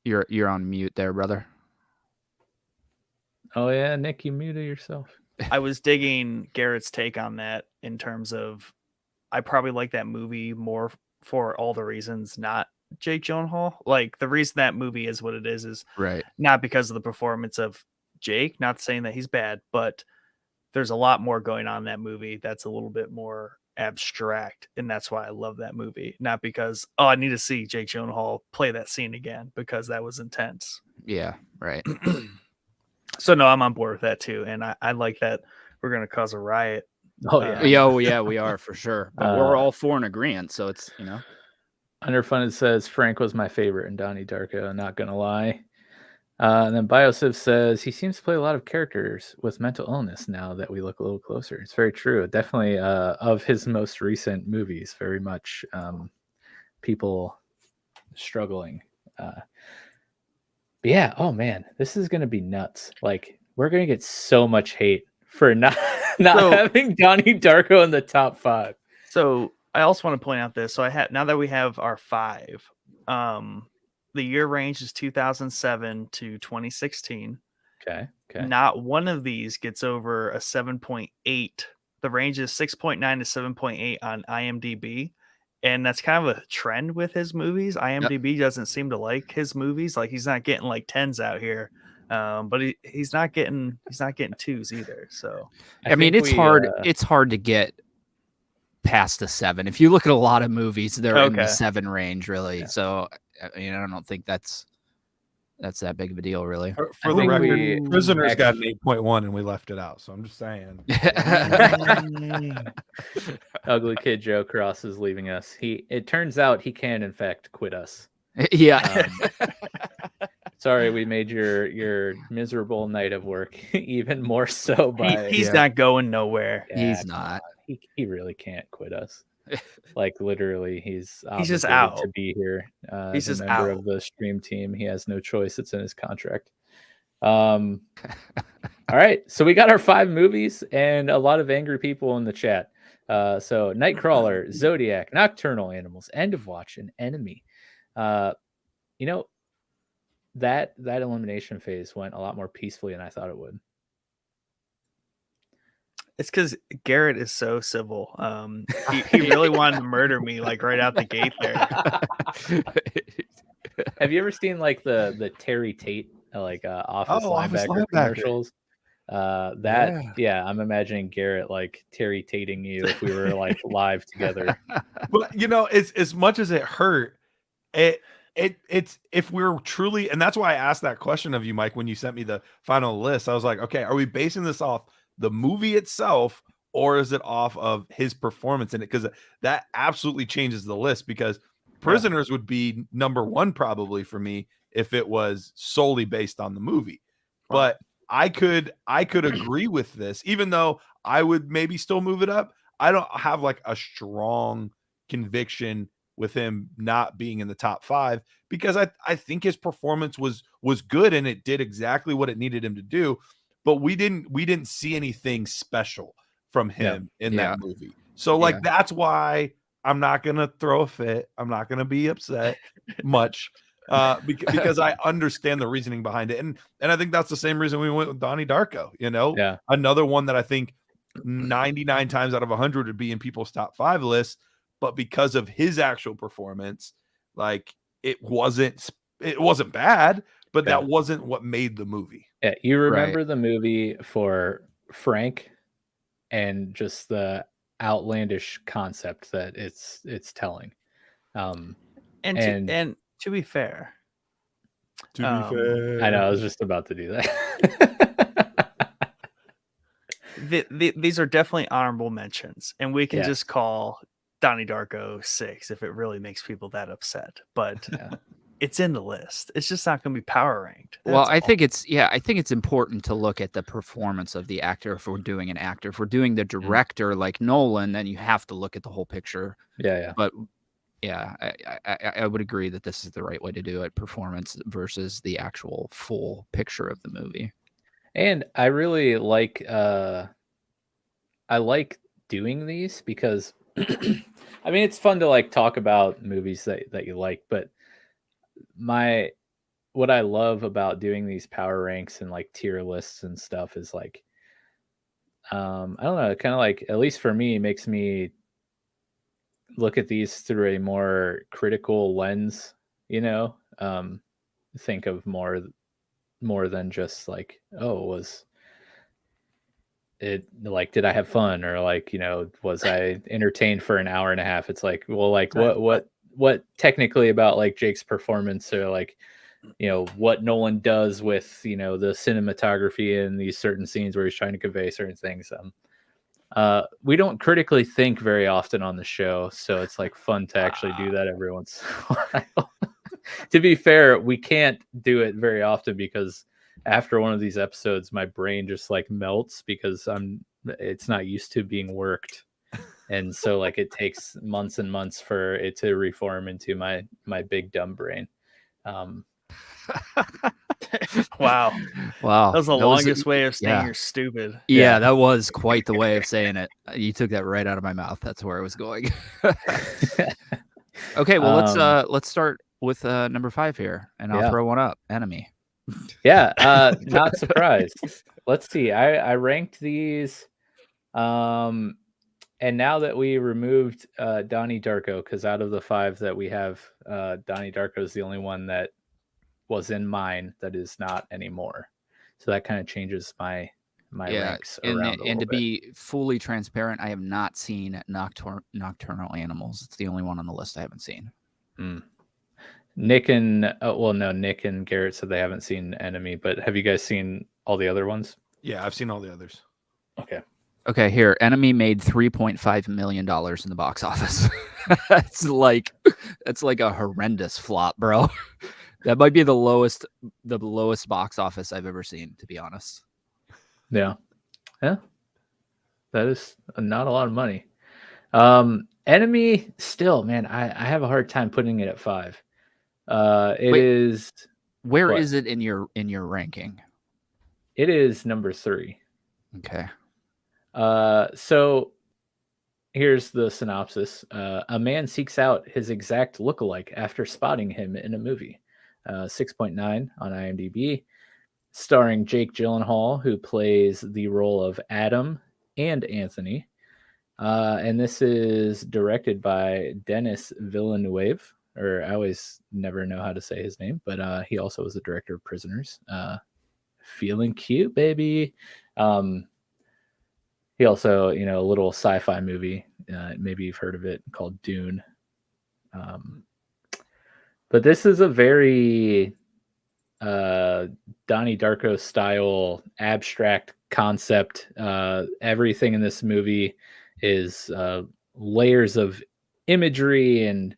you're on mute there, brother. Oh yeah, Nick, you muted yourself. I was digging Garrett's take on that in terms of I probably like that movie more for all the reasons, not Jake Gyllenhaal. Like the reason that movie is what it is right, not because of the performance of Jake, not saying that he's bad, but there's a lot more going on in that movie that's a little bit more abstract, and that's why I love that movie. Not because, oh, I need to see Jake Gyllenhaal play that scene again because that was intense. Yeah, right. So no, I'm on board with that too, and I like that we're going to cause a riot. Oh yeah. Yeah, we are for sure. But we're all for an agreement, so it's Underfunded says Frank was my favorite in Donnie Darko. Not gonna lie. And then Biosiv says he seems to play a lot of characters with mental illness now that we look a little closer. It's very true. Definitely of his most recent movies, very much people struggling. But yeah, oh man, this is gonna be nuts. Like we're gonna get so much hate for not having Donnie Darko in the top 5. So I also want to point out this. So now that we have our 5, the year range is 2007 to 2016. Okay. Not one of these gets over a 7.8. The range is 6.9 to 7.8 on IMDb. And that's kind of a trend with his movies. IMDb doesn't seem to like his movies. Like he's not getting like 10s out here. But he's not getting 2s either. So I mean, it's hard. It's hard to get past a 7. If you look at a lot of movies, they're in the 7 range, really. Yeah. So I don't think that's that big of a deal, really. For the record, Prisoners got an 8.1 and we left it out. So I'm just saying. Ugly Kid Joe Cross is leaving us. It turns out he can in fact quit us. Yeah. Sorry, we made your miserable night of work even more so by he's not going nowhere. Yeah, he's not. He really can't quit us. Like literally, he's just out to be here. He's just a member of the stream team. He has no choice. It's in his contract. All right, so we got our 5 movies and a lot of angry people in the chat. So Nightcrawler, Zodiac, Nocturnal Animals, End of Watch, and Enemy. That elimination phase went a lot more peacefully than I thought it would. It's because Garrett is so civil. He really wanted to murder me like right out the gate there. Have you ever seen like the Terry Tate office linebacker commercials? I'm imagining Garrett like Terry Tating you if we were like live together. But it's as much as it hurt, it's if we're truly, and that's why I asked that question of you, Mike, when you sent me the final list. I was like, okay, are we basing this off the movie itself or is it off of his performance in it? Because that absolutely changes the list, because Prisoners would be number 1 probably for me if it was solely based on the movie. But I could agree with this, even though I would maybe still move it up. I don't have like a strong conviction with him not being in the top 5, because I think his performance was good and it did exactly what it needed him to do. But we didn't see anything special from him in that movie. So that's why I'm not going to throw a fit. I'm not going to be upset much because I understand the reasoning behind it. And I think that's the same reason we went with Donnie Darko, another one that I think 99 times out of 100 would be in people's top 5 lists. But because of his actual performance, like it wasn't bad, but that wasn't what made the movie. Yeah, you remember the movie for Frank and just the outlandish concept that it's telling. And to be fair, I know I was just about to do that. These are definitely honorable mentions, and we can just call Donnie Darko 6 if it really makes people that upset. But it's in the list. It's just not going to be power ranked. I think it's important to look at the performance of the actor. If we're doing an actor, if we're doing the director like Nolan, then you have to look at the whole picture. Yeah. But I would agree that this is the right way to do it: performance versus the actual full picture of the movie. And I really like doing these because I mean, it's fun to like talk about movies that you like, but what I love about doing these power ranks and like tier lists and stuff is like, I don't know, kind of like, at least for me, it makes me look at these through a more critical lens, think of more than just like, oh, was it like, did I have fun, or like, was I entertained for an hour and a half? It's like, well, like what technically about like Jake's performance or like what Nolan does with the cinematography in these certain scenes where he's trying to convey certain things. We don't critically think very often on the show, so it's like fun to actually do that every once in a while. To be fair, we can't do it very often because after one of these episodes, my brain just like melts because it's not used to being worked. And so like it takes months and months for it to reform into my big dumb brain. Wow. Wow. That was the longest way of saying you're stupid. Yeah, that was quite the way of saying it. You took that right out of my mouth. That's where I was going. Okay, well let's start with number 5 here, and I'll throw one up. Enemy. Yeah, not surprised. Let's see. I ranked these, and now that we removed Donnie Darko, because out of the 5 that we have, Donnie Darko is the only one that was in mine that is not anymore. So that kind of changes my ranks around and to be fully transparent, I have not seen Nocturnal Animals. It's the only one on the list I haven't seen. Nick and Nick and Garrett said they haven't seen Enemy, but have you guys seen all the other ones? Yeah, I've seen all the others. Okay, here. Enemy made $3.5 million in the box office. That's like a horrendous flop, bro. That might be the lowest box office I've ever seen, to be honest. Yeah. That is not a lot of money. Enemy still, man, I have a hard time putting it at 5. Where is it in your ranking? It is number 3. Okay. So here's the synopsis. A man seeks out his exact lookalike after spotting him in a movie. 6.9 on IMDb, starring Jake Gyllenhaal, who plays the role of Adam and Anthony. And this is directed by Denis Villeneuve, or I always never know how to say his name, but he also was the director of Prisoners. Feeling cute, baby. He also, a little sci-fi movie, maybe you've heard of it, called Dune. But this is a very Donnie Darko style abstract concept. Everything in this movie is layers of imagery and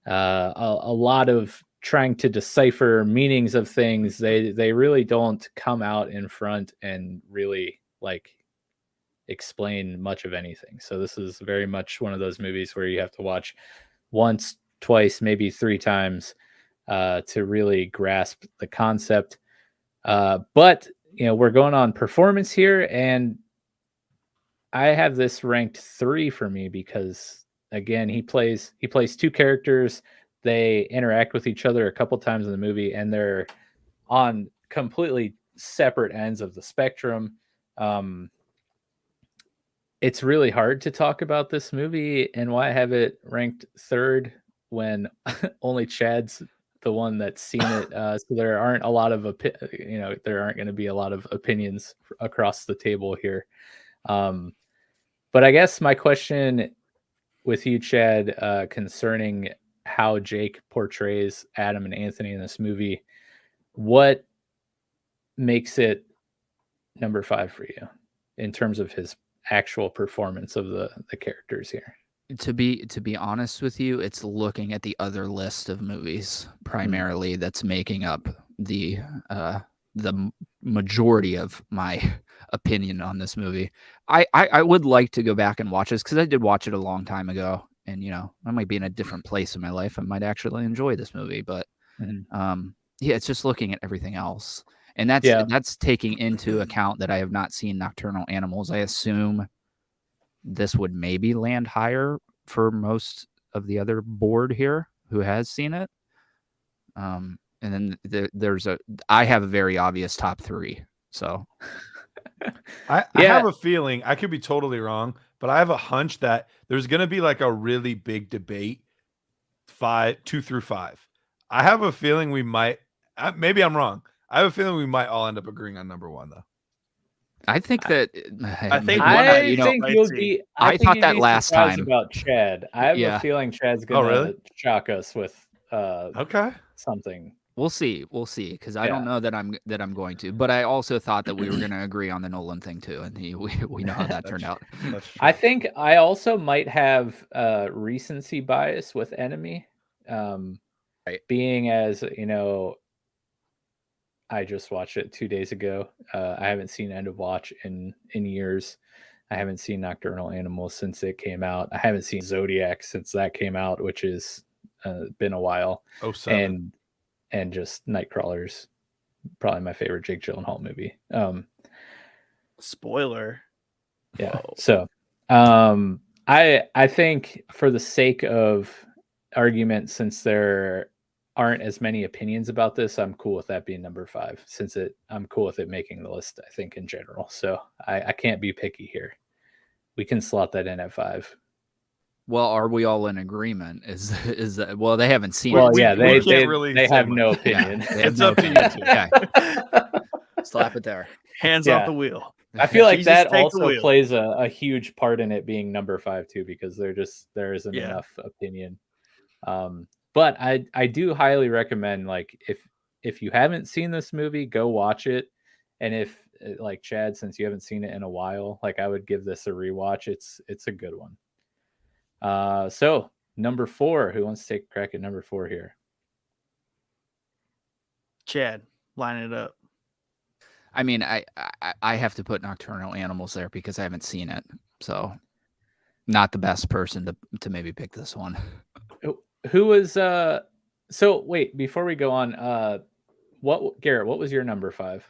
a lot of trying to decipher meanings of things. They really don't come out in front and really like explain much of anything. So this is very much one of those movies where you have to watch once, twice, maybe 3 times to really grasp the concept. But we're going on performance here, and I have this ranked 3 for me because again, he plays 2 characters. They interact with each other a couple times in the movie, and they're on completely separate ends of the spectrum. It's really hard to talk about this movie and why I have it ranked 3rd when only Chad's the one that's seen it. So there aren't a lot of there aren't going to be a lot of opinions across the table here. But I guess my question with you, Chad, concerning how Jake portrays Adam and Anthony in this movie, what makes it number 5 for you in terms of his actual performance of the characters here? To be honest with you, it's looking at the other list of movies primarily that's making up the majority of my opinion on this movie. I would like to go back and watch this because I did watch it a long time ago, and I might be in a different place in my life. I might actually enjoy this movie, but it's just looking at everything else, and that's taking into account that I have not seen Nocturnal Animals. I assume this would maybe land higher for most of the other board here who has seen it. And then I have a very obvious top 3. So I have a feeling, I could be totally wrong, but I have a hunch that there's going to be like a really big debate 2 through 5. I have a feeling we might, maybe I'm wrong. I have a feeling we might all end up agreeing on number 1 though. I think that you'll be. I thought that last time about Chad. I have a feeling Chad's gonna shock us with something. We'll see. We'll see, because I don't know that I'm going to. But I also thought that we were going to agree on the Nolan thing too, and we know how that turned out. That's true. I think I also might have recency bias with Enemy, Right. being as I just watched it 2 days ago. I haven't seen End of Watch in years. I haven't seen Nocturnal Animals since it came out. I haven't seen Zodiac since that came out, which has been a while. 07. And just Nightcrawler's probably my favorite Jake Gyllenhaal movie. Spoiler. Yeah. Whoa. So I think for the sake of argument, since there aren't as many opinions about this, I'm cool with that being number 5, since I'm cool with it making the list, I think, in general. So I can't be picky here. We can slot that in at 5. Well, are we all in agreement? Is that, well, they haven't seen Well, it. yeah, we they can't really they say have much. no Yeah, opinion. they have It's no up to you opinion. two. Okay. Slap it there. Hands Yeah. off the wheel. I feel like Jesus, that take the also wheel. plays a huge part in it being number 5 too, because there isn't Yeah. enough opinion. But I do highly recommend, like, if you haven't seen this movie, go watch it. And if, like Chad, since you haven't seen it in a while, like, I would give this a rewatch. It's a good one. So number 4, who wants to take a crack at number 4 here? Chad, line it up. I mean, I have to put Nocturnal Animals there because I haven't seen it. So not the best person to maybe pick this one. Who was so wait, before we go on, Garrett, what was your number 5?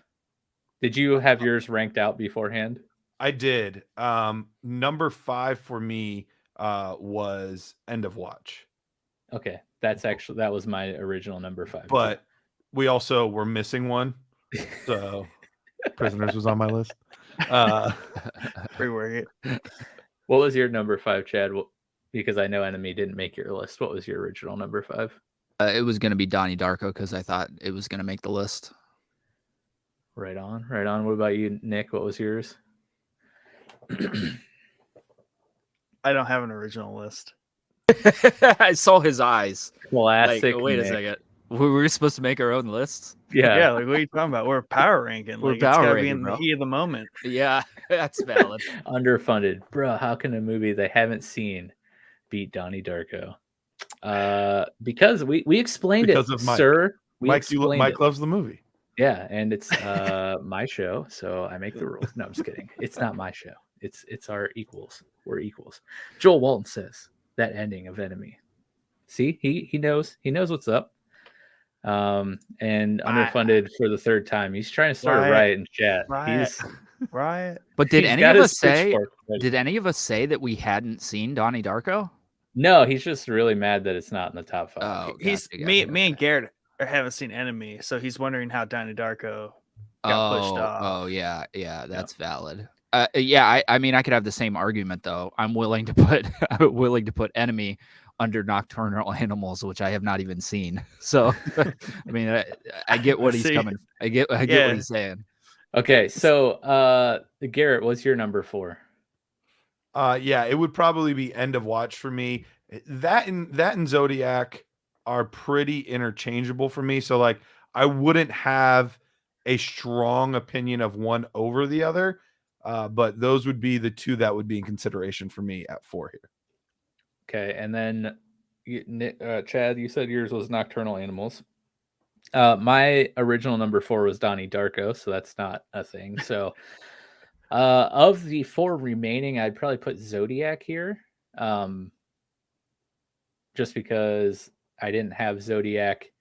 Did you have yours ranked out beforehand? I did. Number 5 for me was End of Watch. Okay, that was my original number 5. But we also were missing one. So Prisoners was on my list. Rework it. What was your number 5, Chad? Because I know Enemy didn't make your list. What was your original number 5? It was going to be Donnie Darko because I thought it was going to make the list. Right on. What about you, Nick? What was yours? I don't have an original list. I saw his eyes. Classic. Like, wait a Nick. second. We were supposed to make our own lists? Yeah, like what are you talking about? We're power ranking. We're Like, power it's gotta be ranking, in the bro. heat of the moment. Yeah, that's valid. Underfunded, bro. How can a movie they haven't seen beat Donnie Darko? Because we explained Because it, of Mike. sir. We Mike explained Mike it. loves the movie. Yeah, and it's my show, so I make the rules. No, I'm just kidding. It's not my show. It's our equals. We're equals. Joel Walton says that ending of Enemy. See, he knows what's up. And underfunded for the 3rd time. He's trying to start a riot in chat. He's Riot. But did he's any got of his us say? pitchfork ready. Did any of us say that we hadn't seen Donnie Darko? No, he's just really mad that it's not in the top 5. Oh, He's gotcha, me gotcha. and Garrett haven't seen Enemy, so he's wondering how Donnie Darko got pushed off. Oh, yeah, that's valid. Yeah, I mean, I could have the same argument though. I'm willing to put Enemy under Nocturnal Animals, which I have not even seen. So, I mean, I get what he's See? coming. I get what he's saying. Okay, so Garrett, what's your number 4? Yeah, it would probably be End of Watch for me. That and Zodiac are pretty interchangeable for me. So like I wouldn't have a strong opinion of one over the other. But those would be the 2 that would be in consideration for me at 4 here. Okay, and then Chad, you said yours was Nocturnal Animals. My original number 4 was Donnie Darko, so that's not a thing. So of the 4 remaining, I'd probably put Zodiac here. Just because I didn't have Zodiac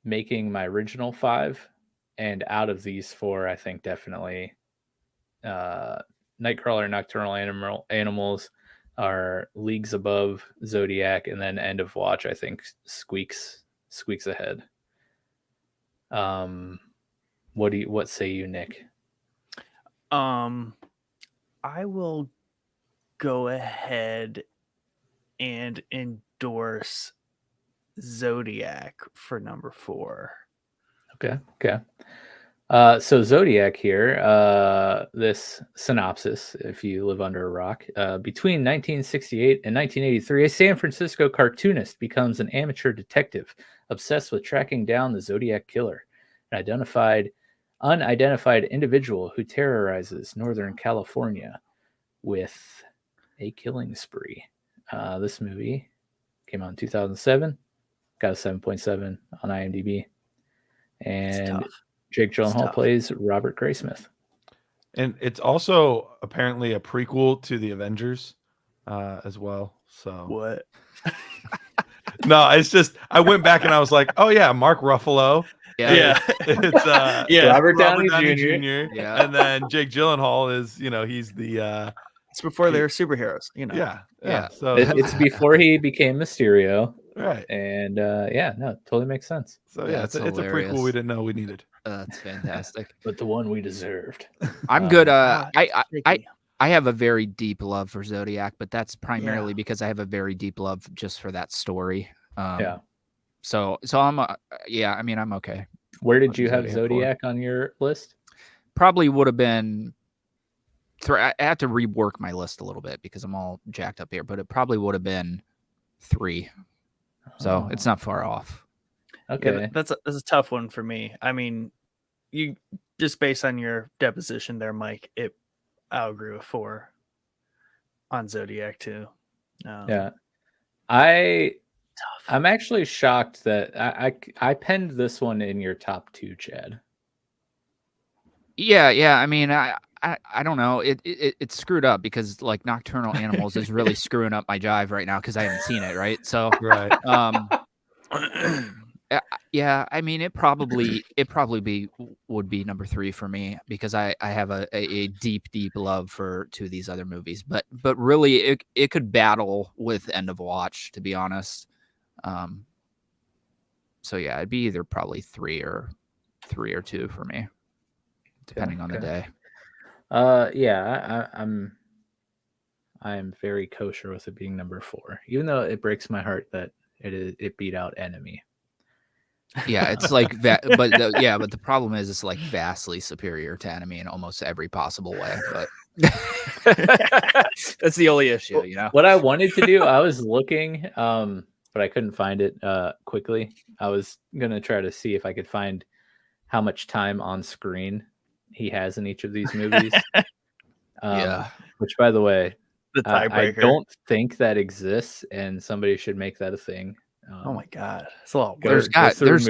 making my original 5. And out of these 4, I think definitely Nightcrawler, Nocturnal Animals are leagues above Zodiac, and then End of Watch, I think, squeaks ahead. What say you, Nick? I will go ahead and endorse Zodiac for number 4. Okay. So Zodiac here, this synopsis, if you live under a rock, between 1968 and 1983, a San Francisco cartoonist becomes an amateur detective obsessed with tracking down the Zodiac killer, an unidentified individual who terrorizes Northern California with a killing spree. This movie came out in 2007, got a 7.7 on IMDb, and Jake Gyllenhaal plays Robert Graysmith. And it's also apparently a prequel to the Avengers as well. So What? no, it's just I went back and I was like, oh yeah, Mark Ruffalo. Yeah. It's Robert Downey Jr. Yeah. And then Jake Gyllenhaal is, he's the It's before they were superheroes, you know. yeah. So It's before he became Mysterio. right. And totally makes sense. So yeah, That's it's a hilarious. prequel we didn't know we needed. That's fantastic. But the one we deserved. I'm good. Tricky. I have a very deep love for Zodiac, but that's primarily because I have a very deep love just for that story. Yeah. So I'm I'm okay. Where did you have Zodiac Zodiac on your list? Probably would have been. I have to rework my list a little bit because I'm all jacked up here, but it probably would have been 3. So it's not far off. Okay. Yeah, that's a tough one for me. I mean, you just based on your deposition there, Mike, I'll agree with 4 on Zodiac too. Yeah. I'm actually shocked that I penned this one in your top 2, Chad. Yeah. I mean, I don't know. It's screwed up because like Nocturnal Animals is really screwing up my jive right now because I haven't seen it. Right. So Right. Yeah, I mean, it probably would be number 3 for me because I have a deep love for 2 of these other movies, but really it could battle with End of Watch, to be honest. So yeah, it'd be either probably 3 or 2 for me, depending on the day. I'm very kosher with it being number 4, even though it breaks my heart that it beat out Enemy. Yeah, it's like that, but the problem is it's like vastly superior to Enemy in almost every possible way. But that's the only issue, you know. What I wanted to do, I was looking, but I couldn't find it quickly. I was gonna try to see if I could find how much time on screen he has in each of these movies. Which, by the way, I don't think that exists, and somebody should make that a thing. Oh my god, it's a lot of It's work.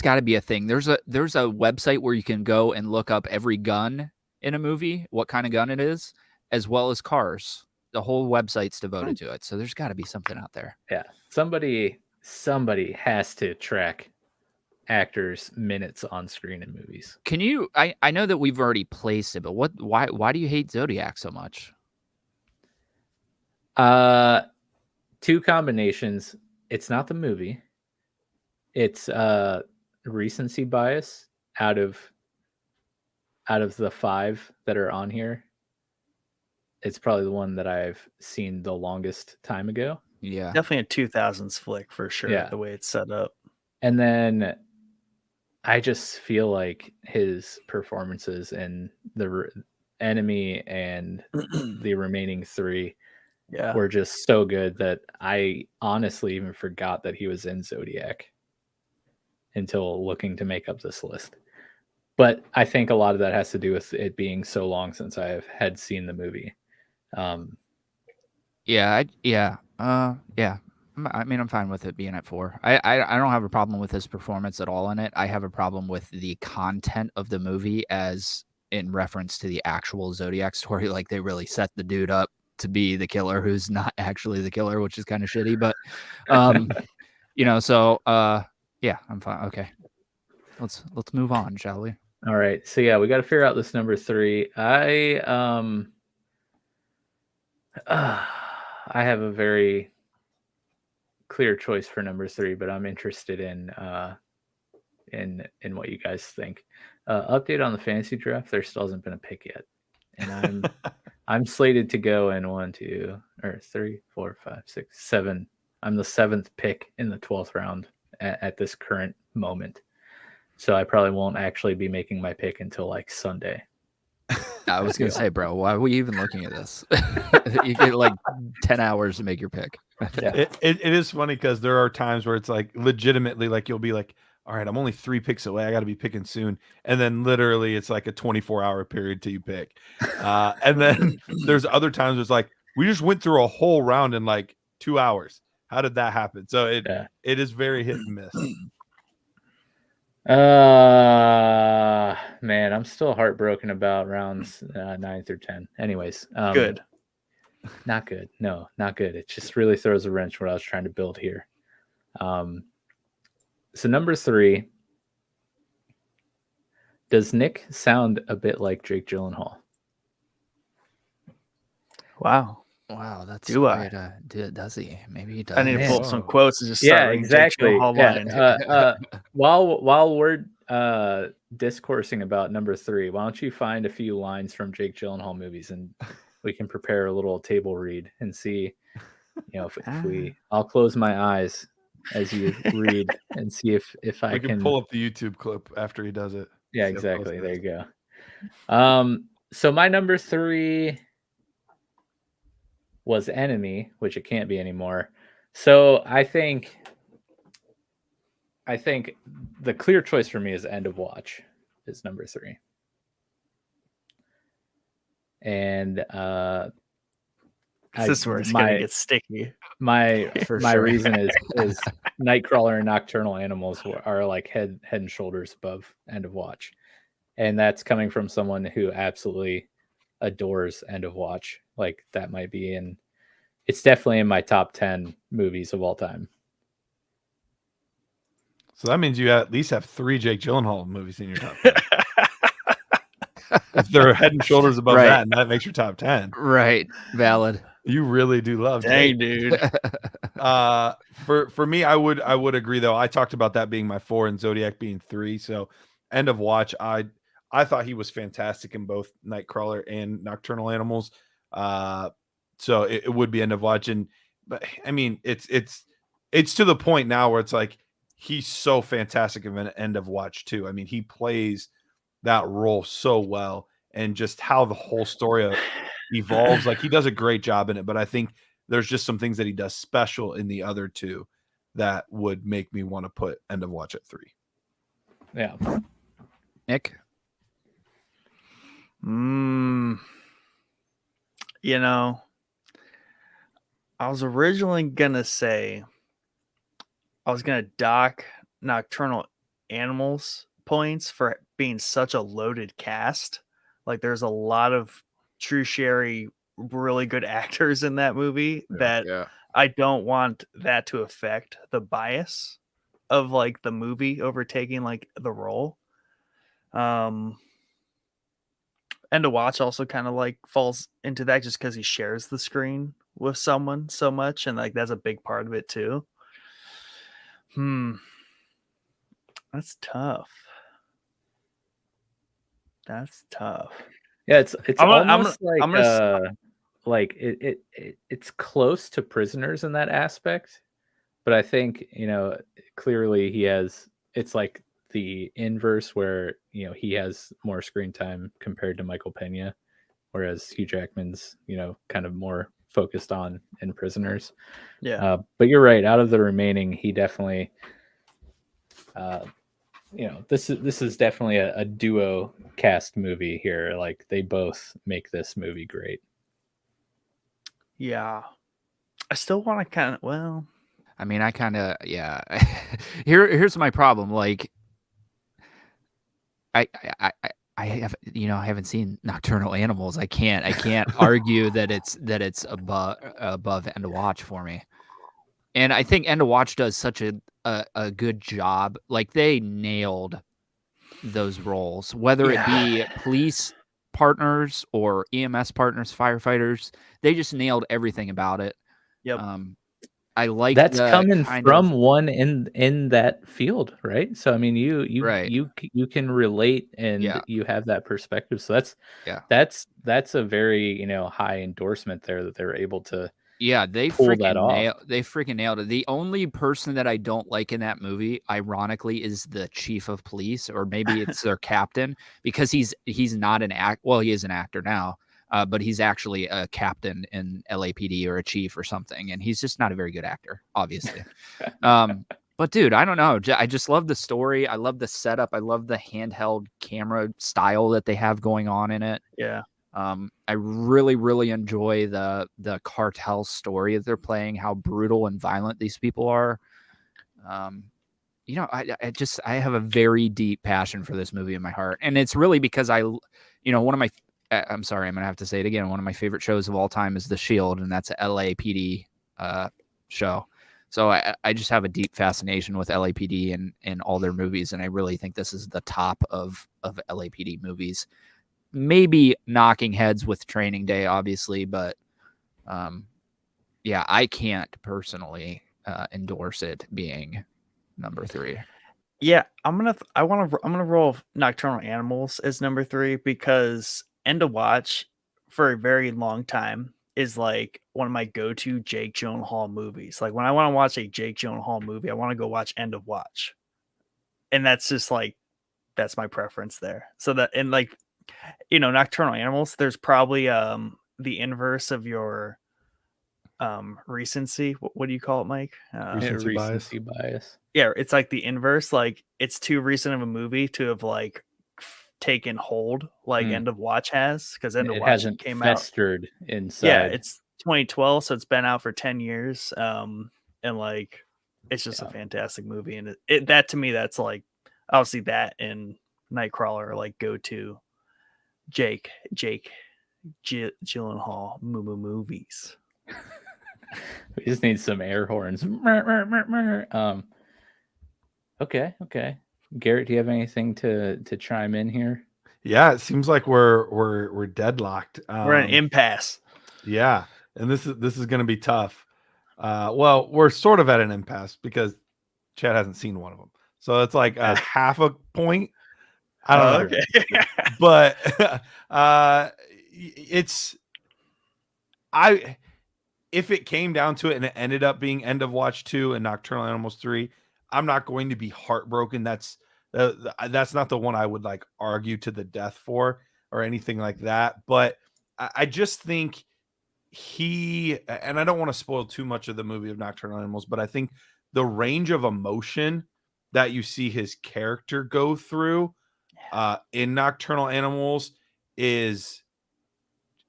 got to be a thing. There's a website where you can go and look up every gun in a movie, what kind of gun it is, as well as cars. The whole website's devoted to it. So there's got to be something out there. Yeah, somebody has to track actors' minutes on screen in movies. Can you? I know that we've already placed it, but why do you hate Zodiac so much? 2 combinations. It's not the movie. It's recency bias out of the 5 that are on here. It's probably the one that I've seen the longest time ago. Yeah. Definitely a 2000s flick for sure, Yeah. the way it's set up. And then I just feel like his performances in the Enemy and the remaining 3 were just so good that I honestly even forgot that he was in Zodiac until looking to make up this list. But I think a lot of that has to do with it being so long since I had seen the movie. I mean, I'm fine with it being at 4. I don't have a problem with his performance at all in it. I have a problem with the content of the movie as in reference to the actual Zodiac story. Like they really set the dude up to be the killer who's not actually the killer, which is kind of shitty, but I'm fine. Okay. Let's move on, shall we? All right. So yeah, we got to figure out this number 3. I have a very clear choice for number 3, but I'm interested in what you guys think. Update on the fantasy draft. There still hasn't been a pick yet, and I'm slated to go in 1, 2, or 3, 4, 5, 6, 7. I'm the 7th pick in the 12th round at this current moment. So I probably won't actually be making my pick until like Sunday. I was gonna say, bro, why are we even looking at this? You get like 10 hours to make your pick. Yeah. It is funny because there are times where it's like legitimately like you'll be like, all right, I'm only 3 picks away. I got to be picking soon. And then literally it's like a 24-hour period till you pick. And then there's other times where it's like, we just went through a whole round in like 2 hours. How did that happen? So it is very hit and miss. Man, I'm still heartbroken about rounds 9 through 10. Anyways, Good. Not good. No, not good. It just really throws a wrench what I was trying to build here. So number 3, does Nick sound a bit like Jake Gyllenhaal? Wow. Wow, that's Do I? great. Does he? Maybe he does. I need to pull up some Whoa. quotes and just start reading Jake Gyllenhaal lines. While we're discoursing about number 3, why don't you find a few lines from Jake Gyllenhaal movies and we can prepare a little table read and see, if I'll close my eyes as you read and see if I can pull up the YouTube clip after he does it. Yeah, exactly. There you go. So my number 3 was Enemy, which it can't be anymore. So I think the clear choice for me is End of Watch is number 3. And this is where it's gonna get sticky. My sure. reason is Nightcrawler and Nocturnal Animals are like head and shoulders above End of Watch. And that's coming from someone who absolutely adores End of Watch. Like that might be it's definitely in my top 10 movies of all time. So that means you at least have 3 Jake Gyllenhaal movies in your top 10. If they're head and shoulders above that, and that makes your top 10. Right. Valid. You really do love Dang, Jake. dude. For me, I would agree though. I talked about that being my 4 and Zodiac being 3. So End of Watch, I thought he was fantastic in both Nightcrawler and Nocturnal Animals. So it would be End of Watch. But I mean, it's to the point now where it's like he's so fantastic in End of Watch too. I mean, he plays that role so well, and just how the whole story evolves. Like he does a great job in it, but I think there's just some things that he does special in the other 2 that would make me want to put End of Watch at 3. Yeah. Nick? I was originally gonna say I was gonna dock Nocturnal Animals points for being such a loaded cast. Like there's a lot of tertiary really good actors in that movie that I don't want that to affect the bias of like the movie overtaking like the role. End of Watch also kind of like falls into that just because he shares the screen with someone so much, and like that's a big part of it too. That's tough. Yeah, it's almost like it's close to Prisoners in that aspect, but I think clearly it's like the inverse where he has more screen time compared to Michael Pena, whereas Hugh Jackman's kind of more focused on in Prisoners. Yeah. But you're right, out of the remaining, he definitely this is definitely a duo cast movie here. Like they both make this movie great. Yeah. I still want to Here's my problem. Like I haven't seen Nocturnal Animals. I can't argue that it's above End of Watch for me. And I think End of Watch does such a good job. Like they nailed those roles, whether it be police partners or EMS partners, firefighters. They just nailed everything about it. Yep. I like that's coming from one in that field, right? So I mean, you can relate and you have that perspective. So that's a very high endorsement there that they're able to Yeah, they pull that off. They freaking nailed it. The only person that I don't like in that movie, ironically, is the chief of police, or maybe it's their captain, because he's not an act. Well, he is an actor now, but he's actually a captain in LAPD or a chief or something, and he's just not a very good actor, obviously. But dude, I don't know. I just love the story. I love the setup. I love the handheld camera style that they have going on in it. Yeah. I really, really enjoy the cartel story that they're playing, how brutal and violent these people are. You know, I have a very deep passion for this movie in my heart. And it's really because one of my, I'm sorry, I'm going to have to say it again. One of my favorite shows of all time is The Shield, and that's a LAPD show. So I just have a deep fascination with LAPD and all their movies. And I really think this is the top of LAPD movies. Maybe knocking heads with Training Day, obviously, but yeah, I can't personally endorse it being number 3. Yeah, I'm gonna roll Nocturnal Animals as number 3 because End of Watch for a very long time is like one of my go-to Jake Gyllenhaal movies. Like when I want to watch a Jake Gyllenhaal movie, I want to go watch End of Watch, and that's just like that's my preference there. So that and like Nocturnal Animals, there's probably the inverse of your recency. What do you call it, Mike? Recency bias. Yeah, it's like the inverse. Like it's too recent of a movie to have like taken hold like End of Watch has, because End of Watch hasn't came festered inside. Yeah, it's 2012, so it's been out for 10 years. And like it's just a fantastic movie, and that to me, that's like obviously that and Nightcrawler are like go to Jake Gyllenhaal movies. We just need some air horns. Okay. Garrett, do you have anything to chime in here? Yeah, it seems like we're deadlocked. We're in an impasse. Yeah, and this is going to be tough. Well, we're sort of at an impasse because Chad hasn't seen one of them, so it's like a half a point. I don't know. Okay. But if it came down to it and it ended up being End of Watch 2 and Nocturnal Animals 3, I'm not going to be heartbroken. That's not the one I would like argue to the death for or anything like that. But I just think and I don't want to spoil too much of the movie of Nocturnal Animals, but I think the range of emotion that you see his character go through in Nocturnal Animals is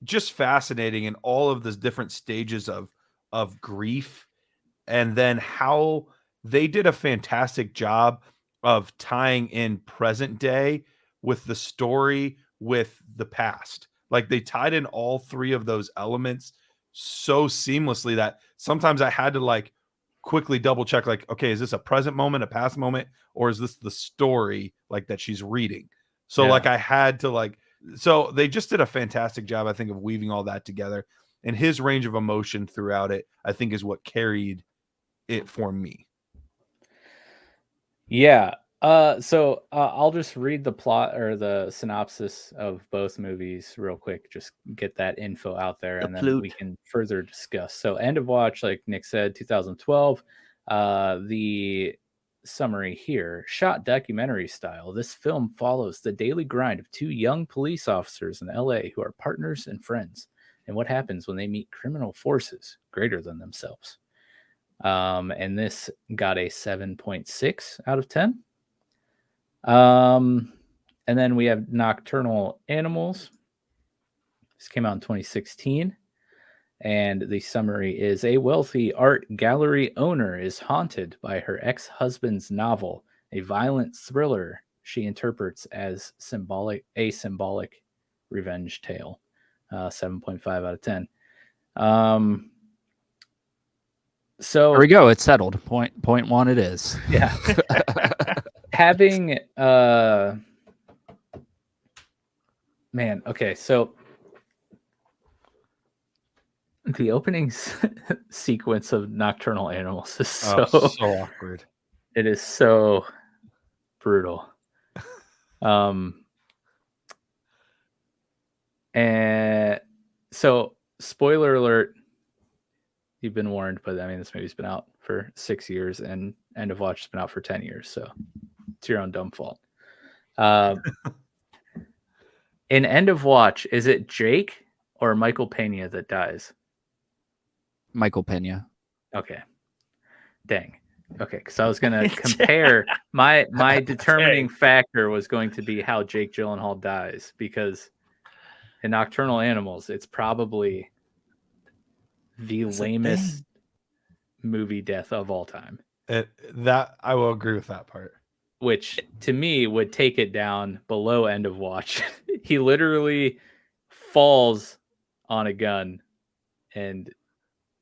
just fascinating, in all of the different stages of grief, and then how they did a fantastic job of tying in present day with the story with the past. Like they tied in all 3 of those elements so seamlessly that sometimes I had to like quickly double check, like, okay, is this a present moment, a past moment, or is this the story like that she's reading? So like I had to like, so they just did a fantastic job, I think, of weaving all that together, and his range of emotion throughout it, I think, is what carried it for me. Yeah. So I'll just read the plot or the synopsis of both movies real quick, just get that info out there, and then we can further discuss. So End of Watch, like Nick said, 2012. The summary here: shot documentary style, this film follows the daily grind of 2 young police officers in LA who are partners and friends, and what happens when they meet criminal forces greater than themselves. And this got a 7.6 out of 10. And then we have Nocturnal Animals. This came out in 2016. And the summary is: a wealthy art gallery owner is haunted by her ex-husband's novel, a violent thriller she interprets as a symbolic revenge tale. 7.5 out of 10. So there we go. It's settled. Point 1 it is. Yeah. Having man, okay, so the opening sequence of Nocturnal Animals is so awkward. It is so brutal. And so, spoiler alert, You've been warned, but I mean, this movie's been out for 6 years, and End of Watch has been out for 10 years, so it's your own dumb fault. In End of Watch, is it Jake or Michael Pena that dies? Michael Pena. Okay. Dang. Okay, because I was going to compare my determining factor was going to be how Jake Gyllenhaal dies, because in Nocturnal Animals, it's probably the lamest movie death of all time. That I will agree with that part. Which to me would take it down below End of Watch. He literally falls on a gun and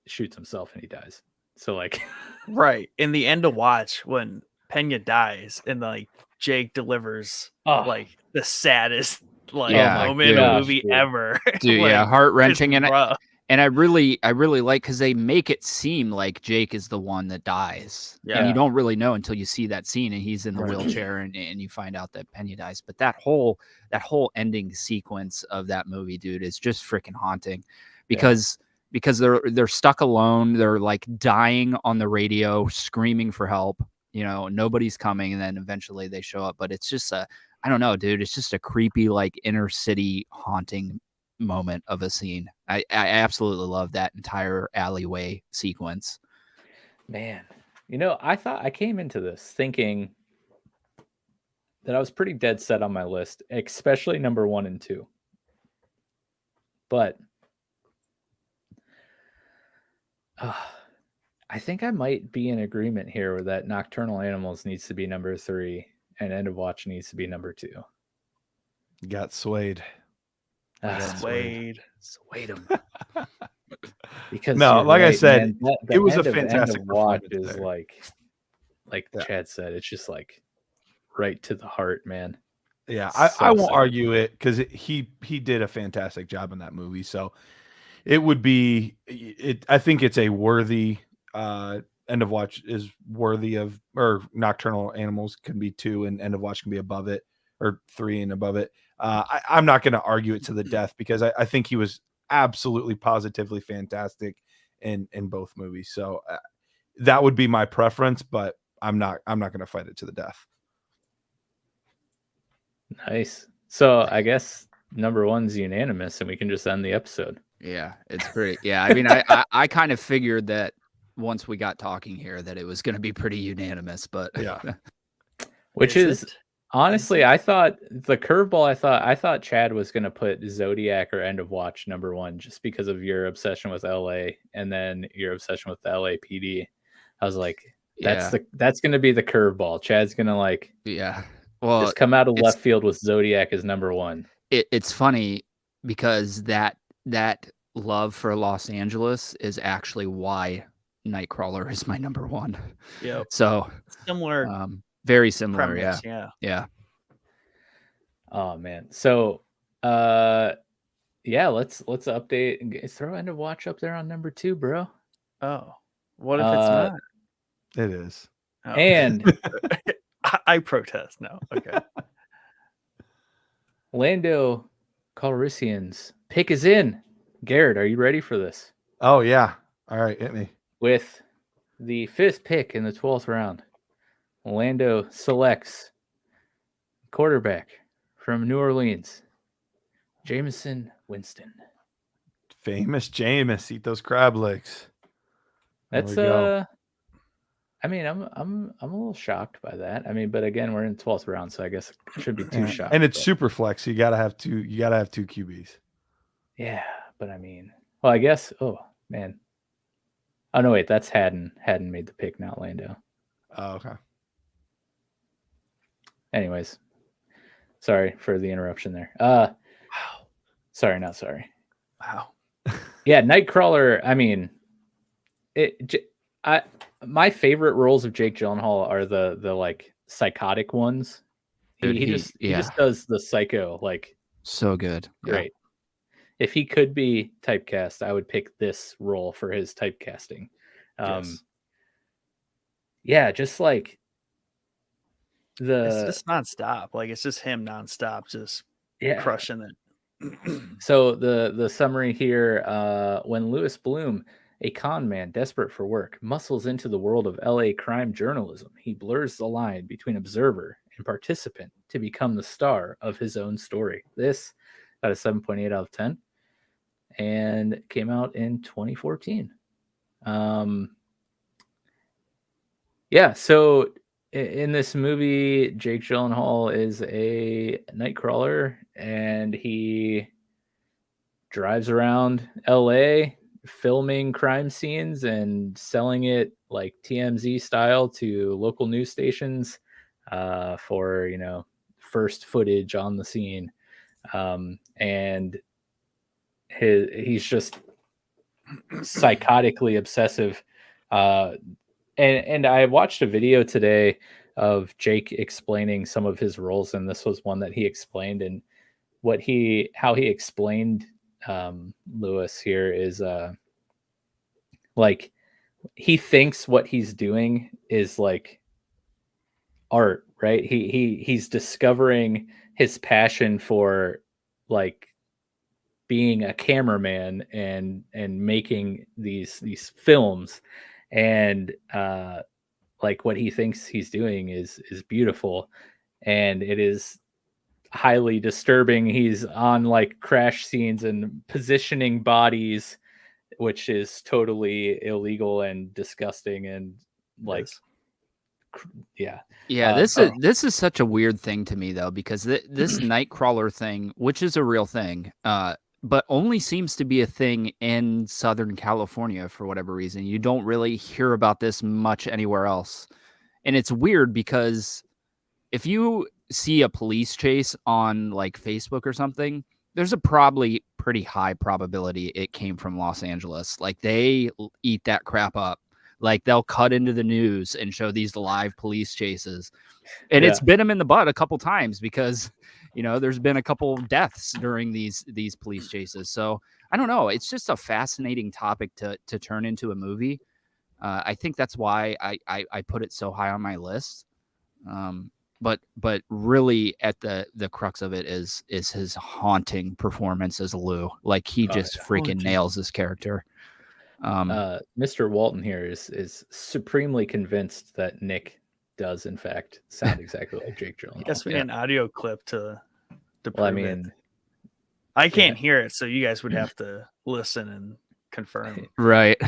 shoots himself and he dies. So like right in the End of Watch when Pena dies and like Jake delivers like the saddest moment in a movie ever. Dude, like, heart-wrenching. And I really like, because they make it seem like Jake is the one that dies. Yeah. And you don't really know until you see that scene and he's in the wheelchair and you find out that Pena dies. But that whole ending sequence of that movie, dude, is just freaking haunting because they're stuck alone. They're like dying on the radio, screaming for help. You know, nobody's coming. And then eventually they show up. But it's just I don't know, dude. It's just a creepy, like inner city haunting moment of a scene. I absolutely love that entire alleyway sequence. Man, you know, I came into this thinking that I was pretty dead set on my list, especially number 1 and 2. But I think I might be in agreement here with that Nocturnal Animals needs to be number 3 and End of Watch needs to be number 2. You got swayed. Swayed him. Because no, like I said, man, it was a fantastic Watch. Is like Chad said, it's just like right to the heart, man. Yeah, I won't argue it because he did a fantastic job in that movie. So it would be I think it's a worthy End of Watch is worthy of, or Nocturnal Animals can be 2 and End of Watch can be above it, or 3 and above it. I'm not going to argue it to the death because I think he was absolutely positively fantastic in both movies. So that would be my preference, but I'm not going to fight it to the death. Nice. So I guess number 1's unanimous and we can just end the episode. Yeah, it's pretty. Yeah, I mean, I kind of figured that once we got talking here that it was going to be pretty unanimous, but yeah. Which is honestly, I thought the curveball. I thought Chad was going to put Zodiac or End of Watch number 1 just because of your obsession with LA and then your obsession with the LAPD. I was like, that's going to be the curveball. Chad's going to just come out of left field with Zodiac as number 1. It's funny because that love for Los Angeles is actually why Nightcrawler is my number 1. Yeah. So similar. Very similar, premise, yeah. Oh man, so let's update and throw End of Watch up there on number 2, bro. Oh, what if it's not? It is, and I protest. No, okay. Lando Calrissian's pick is in. Garrett, are you ready for this? Oh yeah, all right, hit me. With the 5th pick in the 12th round. Lando selects quarterback from New Orleans, Jameson Winston. Famous Jameis, eat those crab legs. That's I mean, I'm a little shocked by that. I mean, but again, we're in 12th round, so I guess it should be too shocked. And it's super flex. So you gotta have 2 QBs. Yeah, but I mean, well, I guess. Oh man. Oh no, wait, that's Haddon. Haddon made the pick, not Lando. Oh, okay. Anyways, sorry for the interruption there. Wow. Sorry, not sorry. Wow. Yeah, Nightcrawler. I mean, my favorite roles of Jake Gyllenhaal are the like psychotic ones. He just does the psycho like so good. Great. Yeah. If he could be typecast, I would pick this role for his typecasting. Yes. Yeah, just like. It's just nonstop. Like it's just him nonstop, just crushing it. So the summary here, when Louis Bloom A con man desperate for work muscles into the world of LA crime journalism. He blurs the line between observer and participant to become the star of his own story. This got a 7.8 out of 10 and came out in 2014. Yeah, so in this movie, Jake Gyllenhaal is a nightcrawler, and he drives around LA filming crime scenes and selling it like TMZ style to local news stations for, first footage on the scene. And he's just psychotically obsessive. And I watched a video today of Jake explaining some of his roles, and this was one that he explained. And how he explained Lewis here is like he thinks what he's doing is like art, right? He's discovering his passion for like being a cameraman and making these films, and like what he thinks he's doing is beautiful, and it is highly disturbing. He's on like crash scenes and positioning bodies, which is totally illegal and disgusting, and like yeah. This is such a weird thing to me though, because this Nightcrawler thing, which is a real thing, but only seems to be a thing in Southern California for whatever reason. You don't really hear about this much anywhere else. And it's weird because if you see a police chase on like Facebook or something, there's a probably pretty high probability it came from Los Angeles. Like they eat that crap up. Like they'll cut into the news and show these live police chases. And it's bit them in the butt a couple times because there's been a couple deaths during these police chases. So I don't know. It's just a fascinating topic to turn into a movie. I think that's why I put it so high on my list. But really at the crux of it is his haunting performance as Lou. Like he just freaking nails this character. Mr. Walton here is supremely convinced that Nick does in fact sound exactly like Jake Gyllenhaal. I guess we need an audio clip to prove well, I mean, it. I can't hear it, so you guys would have to listen and confirm. Right.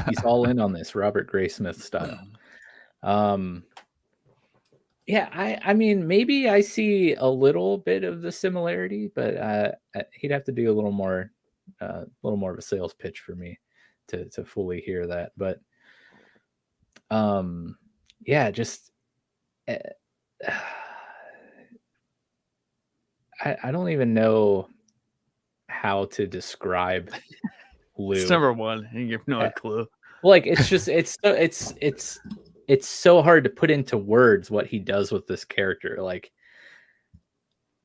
He's all in on this Robert Graysmith style. Yeah, I mean, maybe I see a little bit of the similarity, but he'd have to do a little more of a sales pitch for me to fully hear that. But yeah, just I don't even know how to describe Lou. It's number one. You have no clue. Like it's just it's so hard to put into words what he does with this character. Like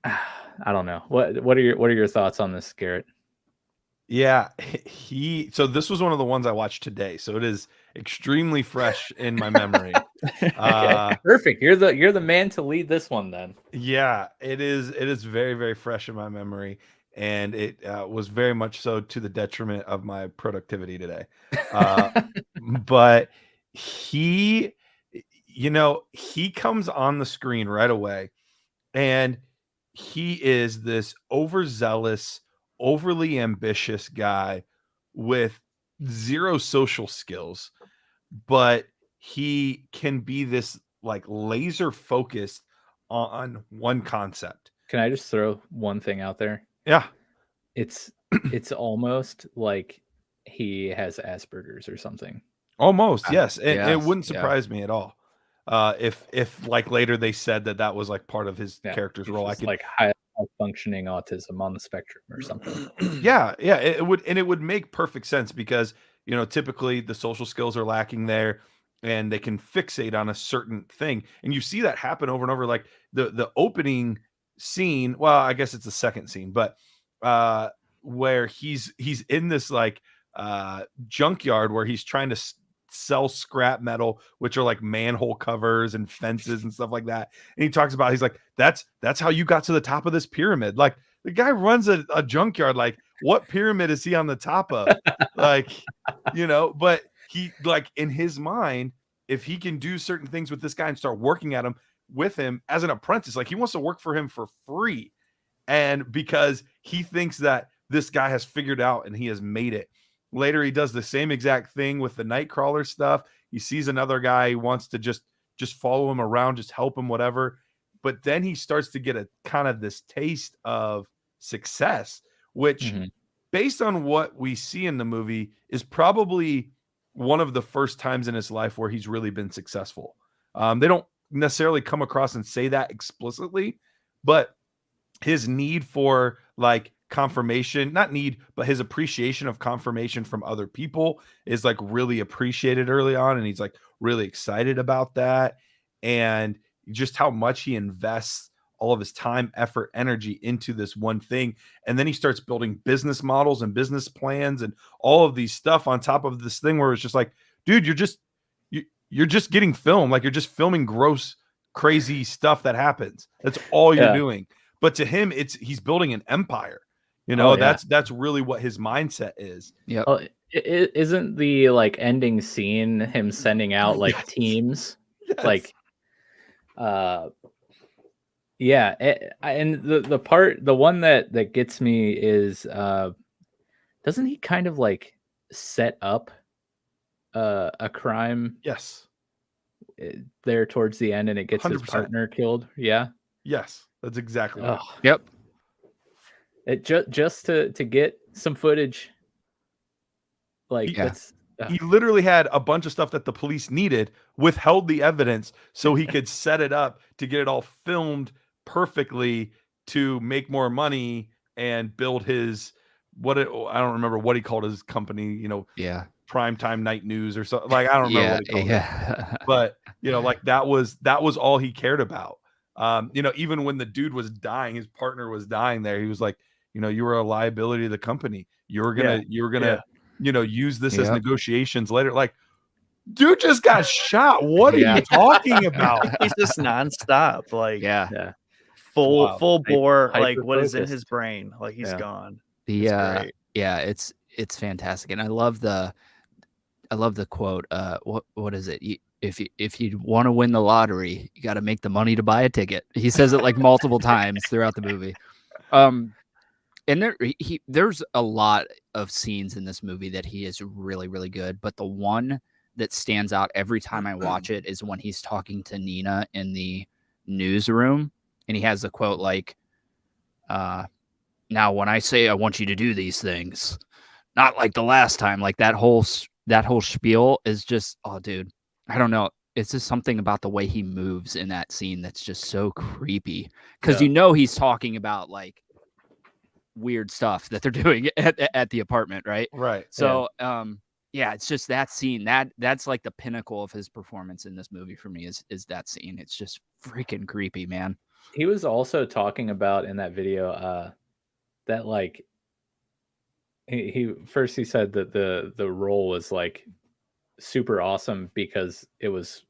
I don't know. What are your thoughts on this, Garrett? Yeah, so this was one of the ones I watched today, so it is extremely fresh in my memory. Okay, perfect. You're the man to lead this one then. Yeah, it is very, very fresh in my memory, and it was very much so to the detriment of my productivity today. But he comes on the screen right away, and he is this overzealous, overly ambitious guy with zero social skills, but he can be this like laser focused on one concept. Can I just throw one thing out there? Yeah. It's almost like he has Asperger's or something. Almost, yes. It wouldn't surprise me at all. If like later they said that was like part of his character's role. I could like high functioning autism on the spectrum or something. Yeah, it would make perfect sense because typically the social skills are lacking there, and they can fixate on a certain thing, and you see that happen over and over. Like the opening scene. Well, I guess it's the second scene, but where he's in this like junkyard where he's trying to sell scrap metal, which are like manhole covers and fences and stuff like that. And he talks about, he's like, that's how you got to the top of this pyramid. Like The guy runs a junkyard. Like, what pyramid is he on the top of? Like, but he, like, in his mind, if he can do certain things with this guy and start working at him with him as an apprentice, like, he wants to work for him for free. And because he thinks that this guy has figured out and he has made it. Later, he does the same exact thing with the Nightcrawler stuff. He sees another guy who wants to just follow him around, just help him, whatever. But then he starts to get a kind of this taste of success, which based on what we see in the movie is probably one of the first times in his life where he's really been successful. They don't necessarily come across and say that explicitly, but his need for like confirmation, not need, but his appreciation of confirmation from other people is like really appreciated early on. And he's like really excited about that. And just how much he invests all of his time, effort, energy into this one thing. And then he starts building business models and business plans and all of these stuff on top of this thing where it's just like, dude, you're just getting filmed. Like, you're just filming gross, crazy stuff that happens. That's all you're doing. But to him, he's building an empire. That's really what his mindset is. Yeah. Well, isn't the like ending scene him sending out like teams? Yes. Like, and the one that gets me is, doesn't he kind of like set up a crime? Yes. There towards the end, and it gets 100%. His partner killed. Yeah. Yes, that's exactly right. Yep. It just to get some footage. Like, he literally had a bunch of stuff that the police needed, withheld the evidence so he could set it up to get it all filmed perfectly to make more money and build his I don't remember what he called his company, Primetime Night News or something. Like, I don't remember what he called it. But like that was all he cared about. Even when the dude was dying, his partner was dying there, he was like, you were a liability to the company. You were gonna use this as negotiations later. Like, dude just got shot. What are you talking about? He's just nonstop. Like, full bore. Like, what is in his brain? Like, he's gone. It's fantastic. And I love the quote. What is it? If you want to win the lottery, you got to make the money to buy a ticket. He says it like multiple times throughout the movie. And there's a lot of scenes in this movie that he is really, really good. But the one that stands out every time I watch it is when he's talking to Nina in the newsroom, and he has the quote like, "Now, when I say I want you to do these things, not like the last time," like that whole spiel is just, oh, dude, I don't know. It's just something about the way he moves in that scene that's just so creepy, because he's talking about like weird stuff that they're doing at the apartment, right? So it's just that scene that's like the pinnacle of his performance in this movie for me is that scene. It's just freaking creepy, man. He was also talking about in that video that like he said that the role was like super awesome because it was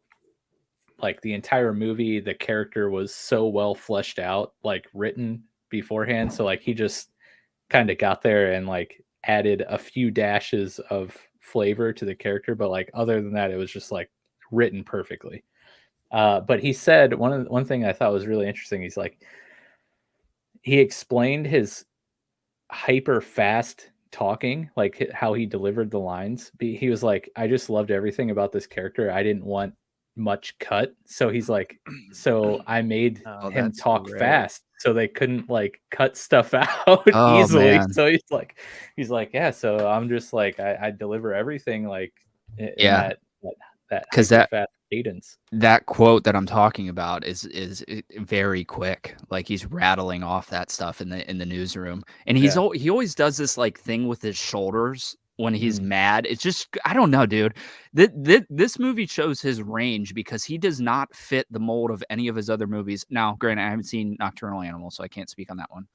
like the entire movie, the character was so well fleshed out, like written beforehand. So like he just kind of got there and like added a few dashes of flavor to the character, but like other than that, it was just like written perfectly. But he said one thing I thought was really interesting. He's like, he explained his hyper fast talking, like how he delivered the lines. He was like, I just loved everything about this character. I didn't want much cut. So he's like, so I made him talk fast so they couldn't like cut stuff out easily. Man. So he's like, yeah, so I'm just like, I deliver everything like in that because that fast cadence. That quote that I'm talking about is very quick. Like he's rattling off that stuff in the newsroom, and he always does this like thing with his shoulders when he's mad. It's just, I don't know, dude. This movie shows his range because he does not fit the mold of any of his other movies. Now, granted, I haven't seen Nocturnal Animals, so I can't speak on that one.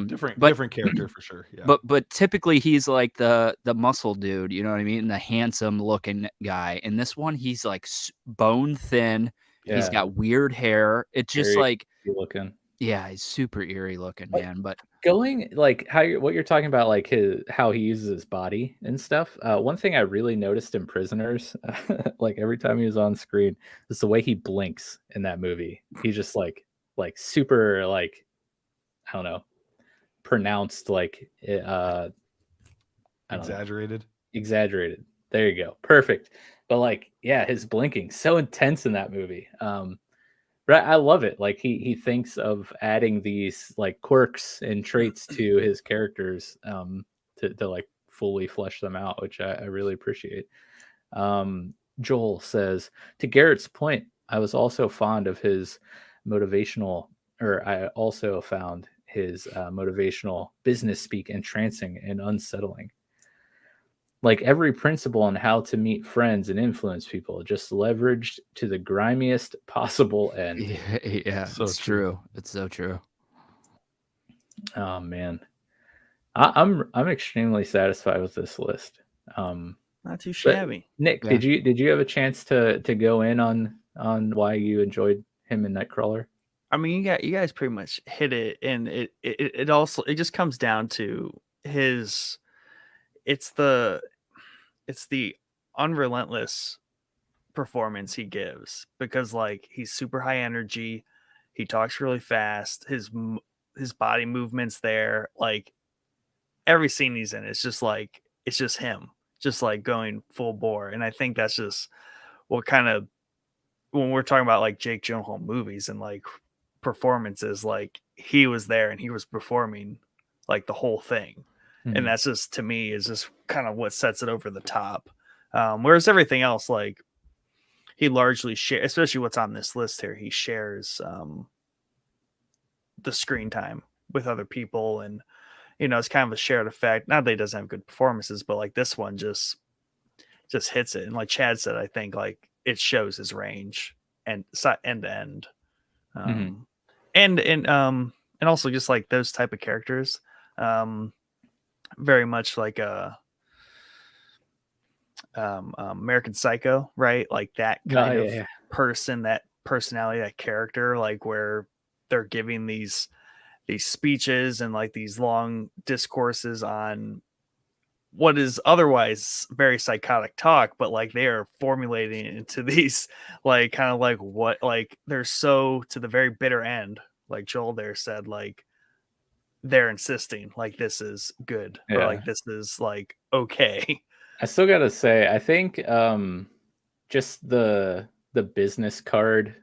Different character for sure. Yeah. But typically he's like the muscle dude, you know what I mean? The handsome looking guy. And this one, he's like bone thin. Yeah. He's got weird hair. It's just like looking. Yeah, he's super eerie looking, Like, man. But going like what you're talking about, like how he uses his body and stuff. One thing I really noticed in Prisoners, like every time he was on screen, is the way he blinks in that movie. He's just like super like I don't know, pronounced like I don't know, Exaggerated. exaggerated. There you go, perfect. But like yeah, his blinking so intense in that movie. But I love it. Like he thinks of adding these like quirks and traits to his characters to like fully flesh them out, which I really appreciate. Joel says, to Garrett's point, I was also fond of his motivational, or I also found his motivational business speak entrancing and unsettling. Like every principle on how to meet friends and influence people, just leveraged to the grimiest possible end. yeah, So it's true. true. It's so true. Oh man, I'm extremely satisfied with this list. Not too But shabby. Nick, Yeah. did you have a chance to go in on why you enjoyed him in Nightcrawler? I mean, you guys pretty much hit it, and it also it just comes down to his. It's the unrelentless performance he gives, because like he's super high energy, he talks really fast, his body movements there, like every scene he's in, it's just him, just like going full bore. And I think that's just what kind of, when we're talking about like Jake Gyllenhaal movies and like performances, like he was there and he was performing like the whole thing. And that's just, to me, is just kind of what sets it over the top. Whereas everything else, like he largely shares, especially what's on this list here, he shares the screen time with other people. And, you know, it's kind of a shared effect. Not that he doesn't have good performances, but like this one just hits it. And like Chad said, I think like it shows his range and end to end. And also just like those type of characters, very much like a American Psycho, right? Like that kind of person, that personality, that character, like where they're giving these speeches and like these long discourses on what is otherwise very psychotic talk, but like they are formulating it into these like kind of like what, like they're so to the very bitter end, like Joel there said, like they're insisting like this is good, or like this is like okay. I still gotta say, I think just the business card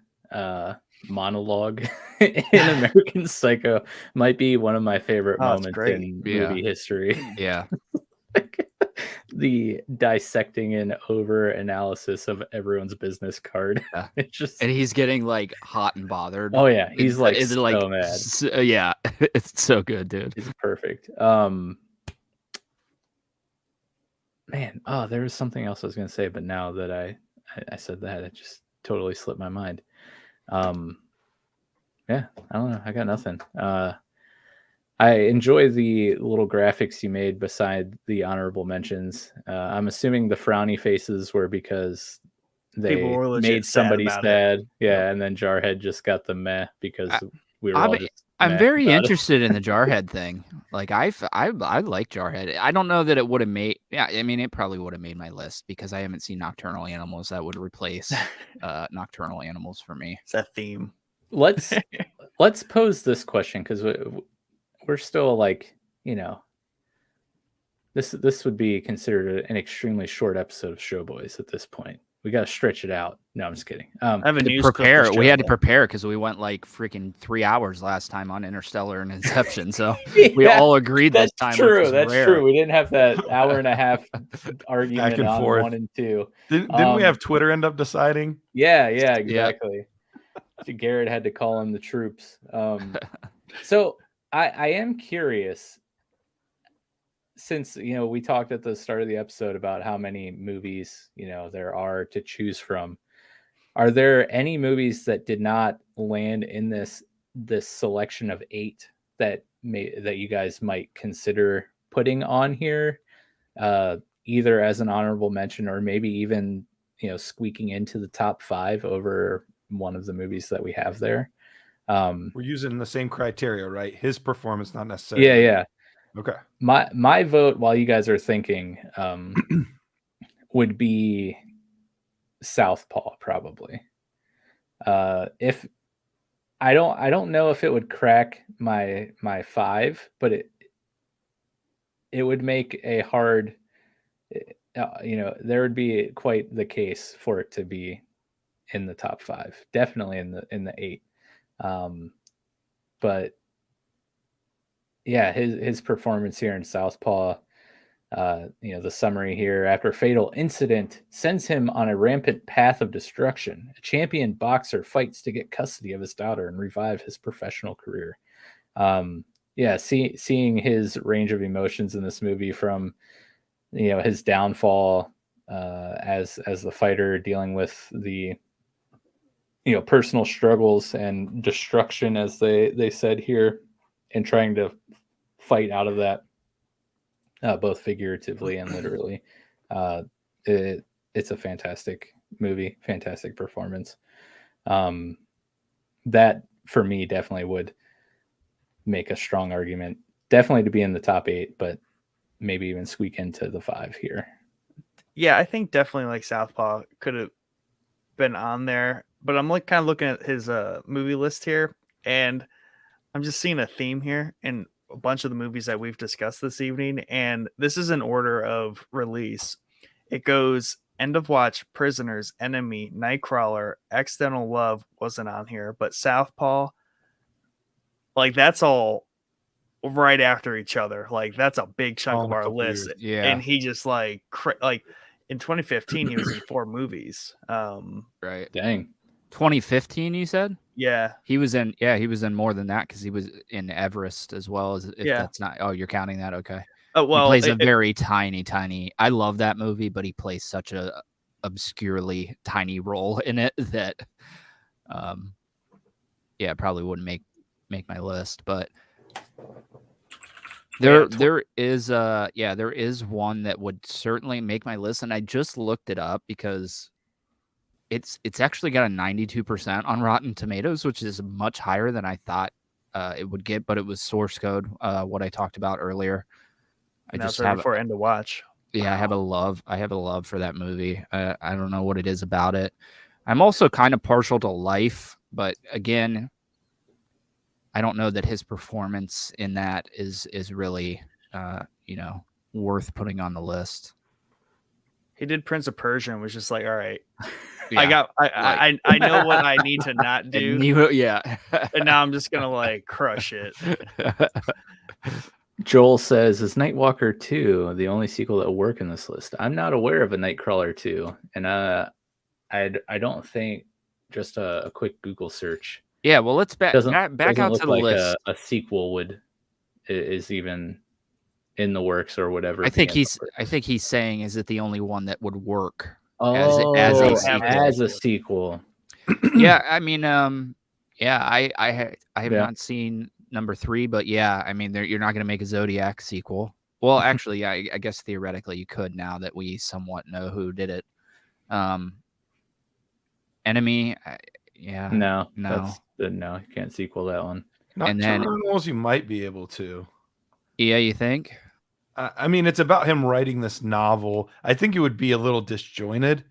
monologue in American Psycho might be one of my favorite moments in movie history. Yeah. The dissecting and over analysis of everyone's business card. Yeah. It's just, and he's getting like hot and bothered. Oh yeah, he's like it's so like mad. Yeah, it's so good, dude. It's perfect. Man, oh, there was something else I was gonna say, but now that I said that, it just totally slipped my mind. Yeah, I don't know. I got nothing. I enjoy the little graphics you made beside the honorable mentions. I'm assuming the frowny faces were because they made somebody sad. Yeah, and then Jarhead just got the meh because we were all just I'm meh very about interested in the Jarhead thing. Like I like Jarhead. I don't know that it would have made. Yeah, I mean it probably would have made my list because I haven't seen Nocturnal Animals. That would replace Nocturnal Animals for me. It's that theme. Let's pose this question, because we're still like, you know, this would be considered an extremely short episode of Showboys at this point. We got to stretch it out. No, I'm just kidding. I have a news prepare. We had to prepare because we went like freaking 3 hours last time on Interstellar and Inception. So we all agreed this time. That's true. We didn't have that hour and a half argument back and on forth. 1 and 2. Didn't we have Twitter end up deciding? Yeah, exactly. Yeah. Garrett had to call in the troops. So I am curious, since, you know, we talked at the start of the episode about how many movies, you know, there are to choose from. Are there any movies that did not land in this selection of 8 that you guys might consider putting on here, either as an honorable mention or maybe even, you know, squeaking into the top 5 over one of the movies that we have there? We're using the same criteria, right? His performance, not necessarily. Yeah. Okay. My vote, while you guys are thinking, would be Southpaw, probably. If I don't know if it would crack my 5, but it would make a hard, there would be quite the case for it to be in the top 5, definitely in the 8. But yeah, his performance here in Southpaw, the summary here: after fatal incident sends him on a rampant path of destruction, a champion boxer fights to get custody of his daughter and revive his professional career. Seeing his range of emotions in this movie, from his downfall as the fighter, dealing with the personal struggles and destruction, as they said here, and trying to fight out of that, both figuratively and literally. It's a fantastic movie, fantastic performance. That for me definitely would make a strong argument, definitely to be in the top 8, but maybe even squeak into the 5 here. Yeah, I think definitely like Southpaw could have been on there, but I'm like kind of looking at his movie list here, and I'm just seeing a theme here in a bunch of the movies that we've discussed this evening, and this is in order of release. It goes End of Watch, Prisoners, Enemy, Nightcrawler, Accidental Love wasn't on here, but Southpaw, like that's all right after each other. Like that's a big chunk of our list. Yeah. And he just like in 2015 he was in 4 movies. Right. Dang. 2015, you said? Yeah. He was in more than that, because he was in Everest as well. As if that's not, oh, you're counting that? Okay. Oh, well, he plays a very tiny. I love that movie, but he plays such a obscurely tiny role in it that probably wouldn't make my list. But there is one that would certainly make my list, and I just looked it up because it's actually got a 92% on Rotten Tomatoes, which is much higher than I thought it would get. But it was Source Code, what I talked about earlier. I just have for End of Watch. Yeah, wow. I have a love for that movie. I don't know what it is about it. I'm also kind of partial to Life, but again, I don't know that his performance in that is really worth putting on the list. He did Prince of Persia and was just like, all right, yeah, I know what I need to not do. And now I'm just gonna like crush it. Joel says, is Nightwalker 2 the only sequel that will work in this list? I'm not aware of a Nightcrawler 2, and I don't think, just a quick Google search. Yeah, well, let's back out to the list. A sequel is even in the works or whatever. I think he's saying, is it the only one that would work as a sequel? Yeah, I mean, I have not seen number 3, but yeah, I mean, you're not going to make a Zodiac sequel. Well, actually, yeah, I guess theoretically you could, now that we somewhat know who did it. Enemy, no, you can't sequel that one. Nocturnal Animals, you might be able to. Yeah, you think? I mean, it's about him writing this novel. I think it would be a little disjointed,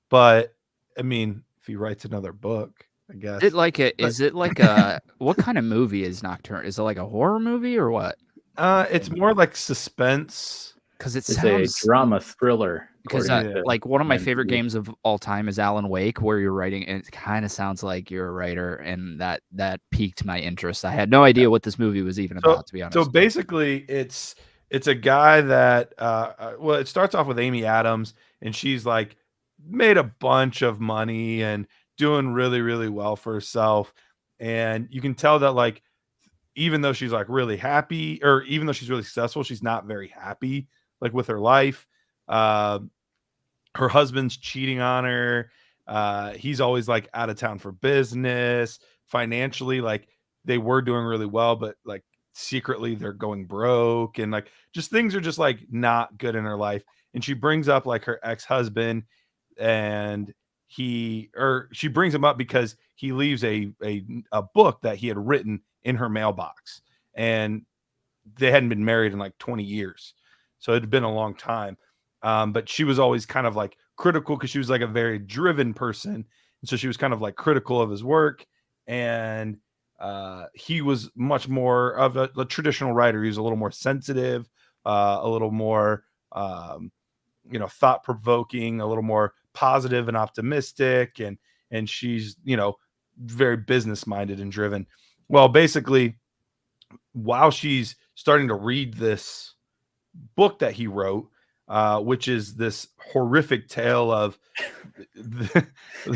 but I mean, if he writes another book, I guess. Is it like a what kind of movie is Nocturne? Is it like a horror movie or what? It's more like suspense. Because it's a drama thriller. Because like one of my favorite games of all time is Alan Wake, where you're writing, and it kind of sounds like you're a writer, and that piqued my interest. I had no idea what this movie was even about, to be honest. So basically, it's a guy that well, it starts off with Amy Adams, and she's like made a bunch of money and doing really, really well for herself, and you can tell that, like, even though she's like really happy, or even though she's really successful, she's not very happy, like, with her life. Her husband's cheating on her. He's always like out of town for business. Financially, like, they were doing really well, but like secretly they're going broke, and like just things are just like not good in her life. And she brings up like her ex-husband, and she brings him up because he leaves a book that he had written in her mailbox, and they hadn't been married in like 20 years. So it had been a long time. But she was always kind of like critical because she was like a very driven person. And so she was kind of like critical of his work. And he was much more of a traditional writer. He was a little more sensitive, a little more, thought provoking, a little more positive and optimistic. And she's, very business minded and driven. Well, basically, while she's starting to read this book that he wrote, which is this horrific tale of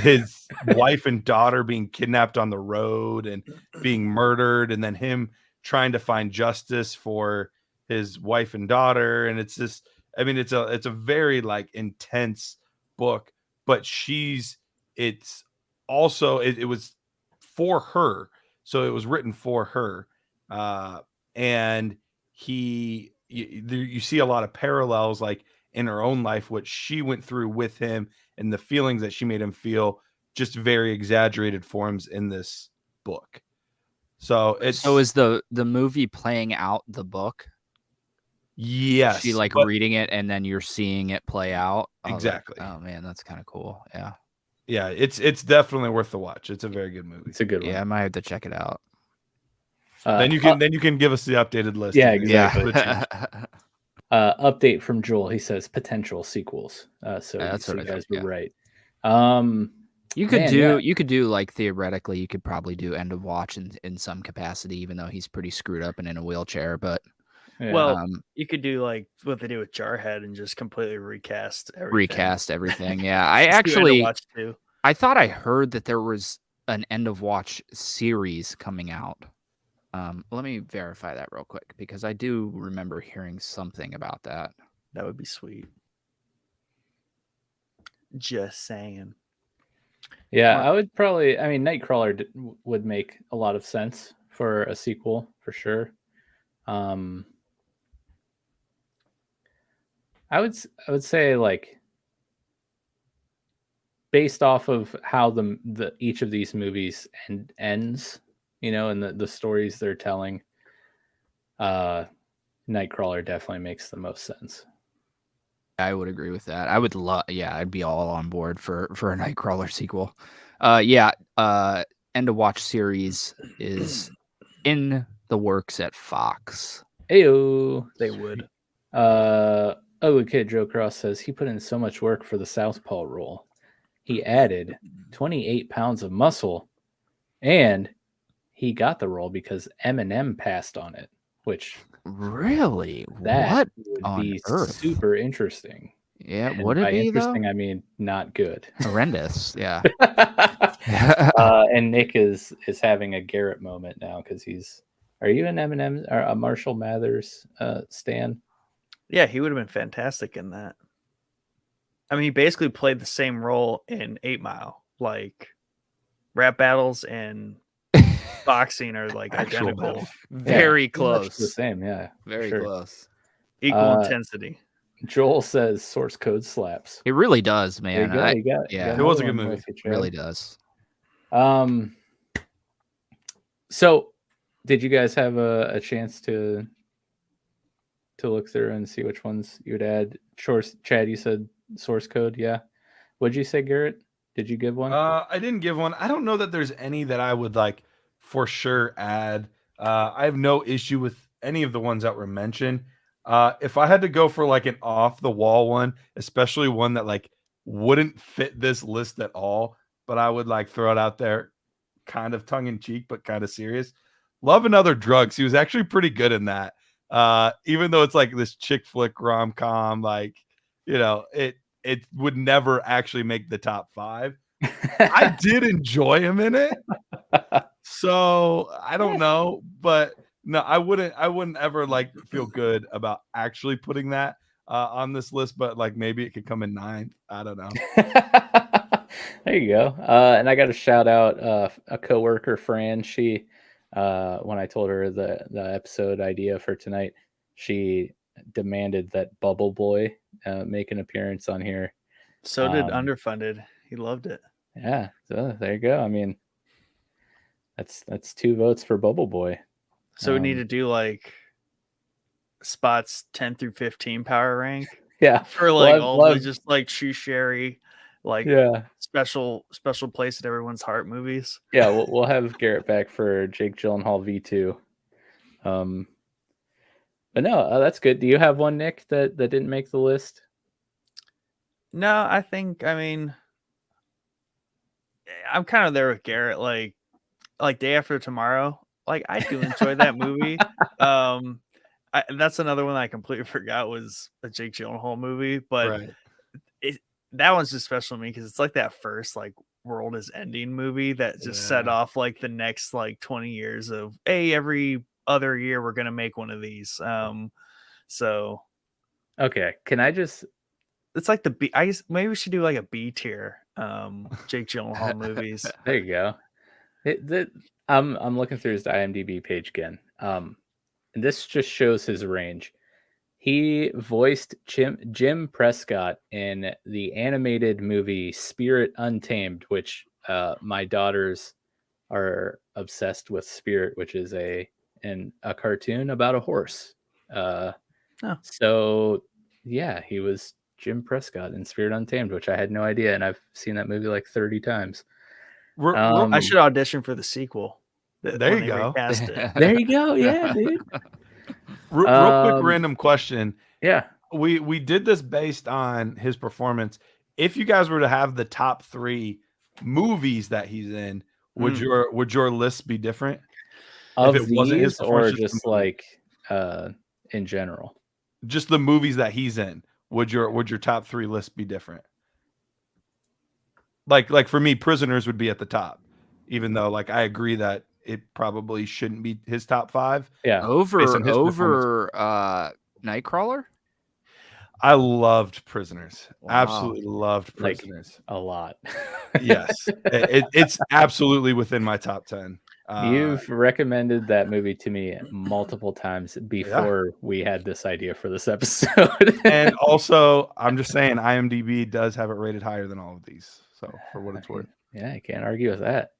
his wife and daughter being kidnapped on the road and being murdered, and then him trying to find justice for his wife and daughter. And it's this, it's a very like intense book, but it was for her. So it was written for her. And you see a lot of parallels like in her own life, what she went through with him and the feelings that she made him feel, just very exaggerated forms in this book. So is the movie playing out the book? Yes. She reading it and then you're seeing it play out. Exactly. Oh man, that's kind of cool. Yeah. Yeah. It's definitely worth the watch. It's a very good movie. It's a good one. Yeah. I might have to check it out. Then you can give us the updated list. Yeah, exactly. Yeah. Update from Joel. He says potential sequels. So that's what you I guys think, were yeah. right. You could do like theoretically, you could probably do end of watch in some capacity, even though he's pretty screwed up and in a wheelchair. But you could do like what they do with Jarhead and just completely recast everything. Yeah, I thought I heard that there was an end of watch series coming out. Let me verify that real quick because I do remember hearing something about that. That would be sweet. Just saying. Yeah, I would probably. Nightcrawler would make a lot of sense for a sequel for sure. I would say like based off of how the each of these movies ends, and the stories they're telling, Nightcrawler definitely makes the most sense. I would agree with that. I would I'd be all on board for a Nightcrawler sequel. End of watch series is in the works at Fox. Ayo, they would. Kid Joe Cross says he put in so much work for the Southpaw role. He added 28 pounds of muscle, and he got the role because Eminem passed on it, which really that would be super interesting. Yeah, and would it by be interesting? though? I mean, not good. Horrendous. Yeah. And Nick is having a Garret moment now because he's. Are you an Eminem or a Marshall Mathers stan? Yeah, he would have been fantastic in that. I mean, he basically played the same role in 8 Mile. Like, rap battles and boxing are like identical. Very close. The same, yeah. Very close. Equal intensity. Joel says source code slaps. It really does, man. It was a good movie. It really does. So, did you guys have a chance to look through and see which ones you would add? Chad, you said source code, yeah. What'd you say, Garret? Did you give one? I didn't give one. I don't know that there's any that I would like for sure add. I have no issue with any of the ones that were mentioned. If I had to go for like an off the wall one, especially one that like wouldn't fit this list at all, but I would like throw it out there kind of tongue in cheek, but kind of serious. Love and Other Drugs. He was actually pretty good in that. Even though it's like this chick flick rom-com, like, it would never actually make the top 5. I did enjoy him in it. So I don't know, but no, I wouldn't ever like feel good about actually putting that on this list, but like maybe it could come in 9th. I don't know. There you go. And I got to shout out a coworker, Fran. She, when I told her the episode idea for tonight, she demanded that Bubble Boy make an appearance on here. So did Underfunded. He loved it. Yeah, so there you go. I mean, that's 2 votes for Bubble Boy. So we need to do like spots 10 through 15 power rank. Yeah, For like all the just like True Sherry, like special place in everyone's heart movies. Yeah, we'll have Garrett back for Jake Gyllenhaal V2. But no, that's good. Do you have one, Nick, that didn't make the list? No, I mean, I'm kind of there with Garrett. Like Day After Tomorrow. Like, I do enjoy that movie. That's another one I completely forgot was a Jake Gyllenhaal movie, but that one's just special to me because it's like that first like world is ending movie that just set off like the next like 20 years of, hey, every other year we're gonna make one of these. So okay, can I just? It's like the B. I guess maybe we should do like a B tier. Jake Gyllenhaal movies. There you go. I'm looking through his IMDb page again. And this just shows his range. He voiced Jim Prescott in the animated movie Spirit Untamed, which my daughters are obsessed with. Spirit, which is a cartoon about a horse. So yeah, he was Jim Prescott in Spirit Untamed, which I had no idea, and I've seen that movie like 30 times. I should audition for the sequel. There you go. There you go. Yeah, dude. Real quick random question. Yeah. We did this based on his performance. If you guys were to have the top 3 movies that he's in, would your list be different? Of if it wasn't his or just like in general? Just the movies that he's in. Would your top 3 list be different? Like for me, Prisoners would be at the top, even though like I agree that it probably shouldn't be his top 5. Yeah, over Nightcrawler. I loved Prisoners. Wow. Absolutely loved Prisoners. Like, a lot. Yes, it's absolutely within my top 10. You've recommended that movie to me multiple times before we had this idea for this episode. And also, I'm just saying, IMDb does have it rated higher than all of these. So, for what it's worth. Yeah, I can't argue with that.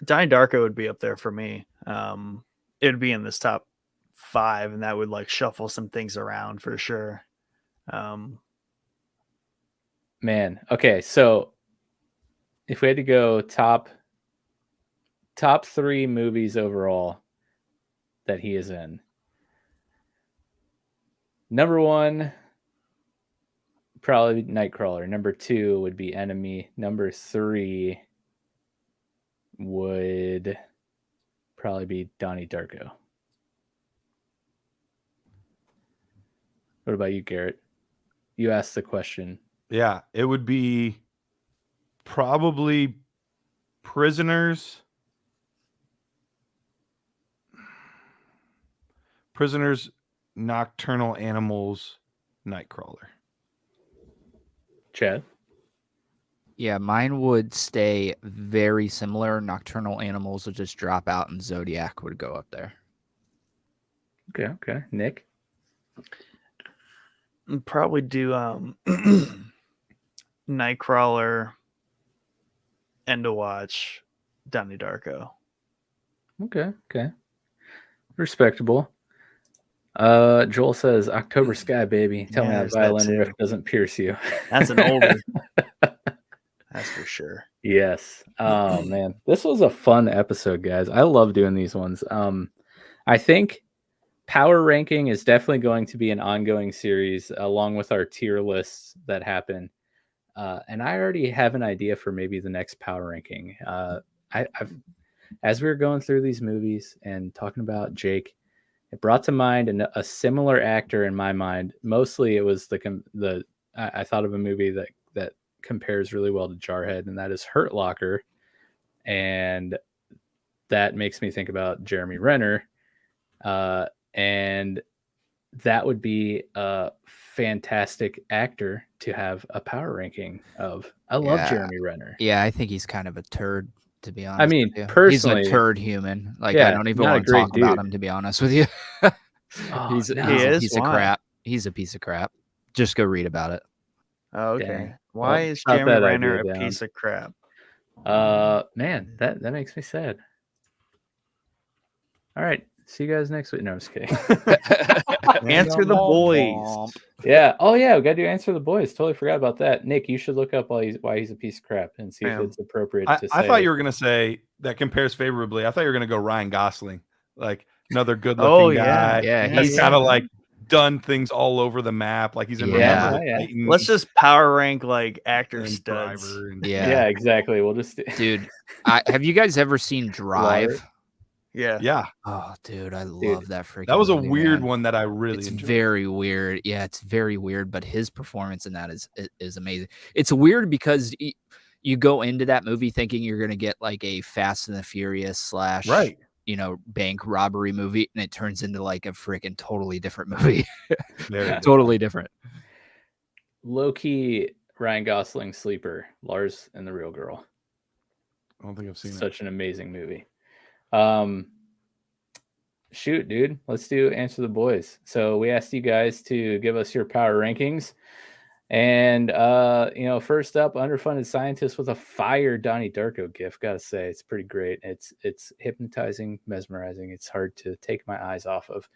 Donnie Darko would be up there for me. It would be in this top 5, and that would like shuffle some things around for sure. Man, okay, so if we had to go top 3 movies overall that he is in, number 1 probably Nightcrawler. Number 2 would be Enemy. Number 3 would probably be Donnie Darko. What about you, Garrett? You asked the question. Yeah, it would be probably Prisoners, Nocturnal Animals, Nightcrawler. Chad? Yeah, mine would stay very similar. Nocturnal Animals would just drop out, and Zodiac would go up there. Okay. Nick? I'd probably do Nightcrawler, End of Watch, Donnie Darko. Okay. Respectable. Joel says, October Sky, baby. Tell me that violin riff doesn't pierce you. That's an oldie. That's for sure. Yes. Oh, man. This was a fun episode, guys. I love doing these ones. I think Power Ranking is definitely going to be an ongoing series along with our tier lists that happen. And I already have an idea for maybe the next Power Ranking. I've as we were going through these movies and talking about Jake, it brought to mind a similar actor in my mind. Mostly it was I thought of a movie that compares really well to Jarhead, and that is Hurt Locker. And that makes me think about Jeremy Renner. And that would be a fantastic actor to have a power ranking of. I love Jeremy Renner. Yeah, I think he's kind of a turd, to be honest. I mean, personally, he's a turd human. Like, I don't even want to talk about him, to be honest with you. He's a piece of crap. He's a piece of crap. Just go read about it. Oh, okay. Why Well, is shot Jeremy that Renner idea a down. piece of crap? Man, that makes me sad. All right. See you guys next week. No, I'm just kidding. Answer the boys. Yeah. Oh, yeah. We got to do Answer the Boys. Totally forgot about that. Nick, you should look up why he's a piece of crap and see if Damn. it's appropriate I to say. I thought you were gonna say that compares favorably. I thought you were gonna go Ryan Gosling, like another good-looking guy. Yeah, He's kind of like done things all over the map. Like he's in Yeah. Remember the Yeah. Titans Let's just power rank like actor and studs. Driver and- Yeah, exactly. We'll just Dude, have you guys ever seen Drive? Yeah. Yeah, Oh, dude, I love that freaking that was a movie, weird man. one that I really It's enjoyed. very weird. Yeah, it's very weird, but his performance in that is amazing. It's weird because you go into that movie thinking you're going to get like a Fast and the Furious / Right. bank robbery movie, and it turns into like a freaking totally different movie. Very Totally different. low-key Ryan Gosling sleeper, Lars and the Real Girl. I don't think I've seen it. Such an amazing movie. Shoot, dude, let's do Answer the Boys. So we asked you guys to give us your power rankings. And, first up, underfunded scientist with a fire Donnie Darko gift. Gotta say, it's pretty great. It's hypnotizing, mesmerizing. It's hard to take my eyes off of.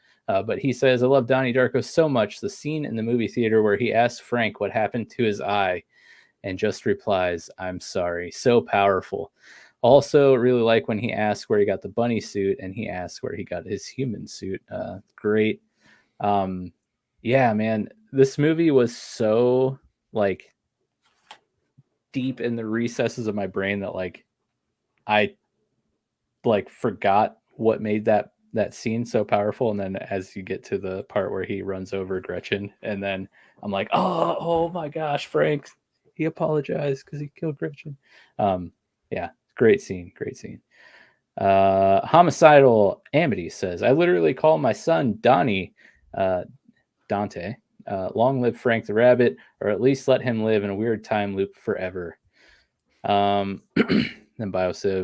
But he says, I love Donnie Darko so much. The scene in the movie theater where he asks Frank what happened to his eye and just replies, I'm sorry. So powerful. Also, really like when he asks where he got the bunny suit and he asks where he got his human suit. Great. Yeah, man, this movie was so like deep in the recesses of my brain that like I like forgot what made that scene so powerful. And then as you get to the part where he runs over Gretchen, and then I'm like, oh my gosh, Frank, he apologized because he killed Gretchen. Yeah. Great scene. Homicidal Amity says, I literally call my son Donnie, Dante. Long live Frank the Rabbit, or at least let him live in a weird time loop forever. Then Biosiv,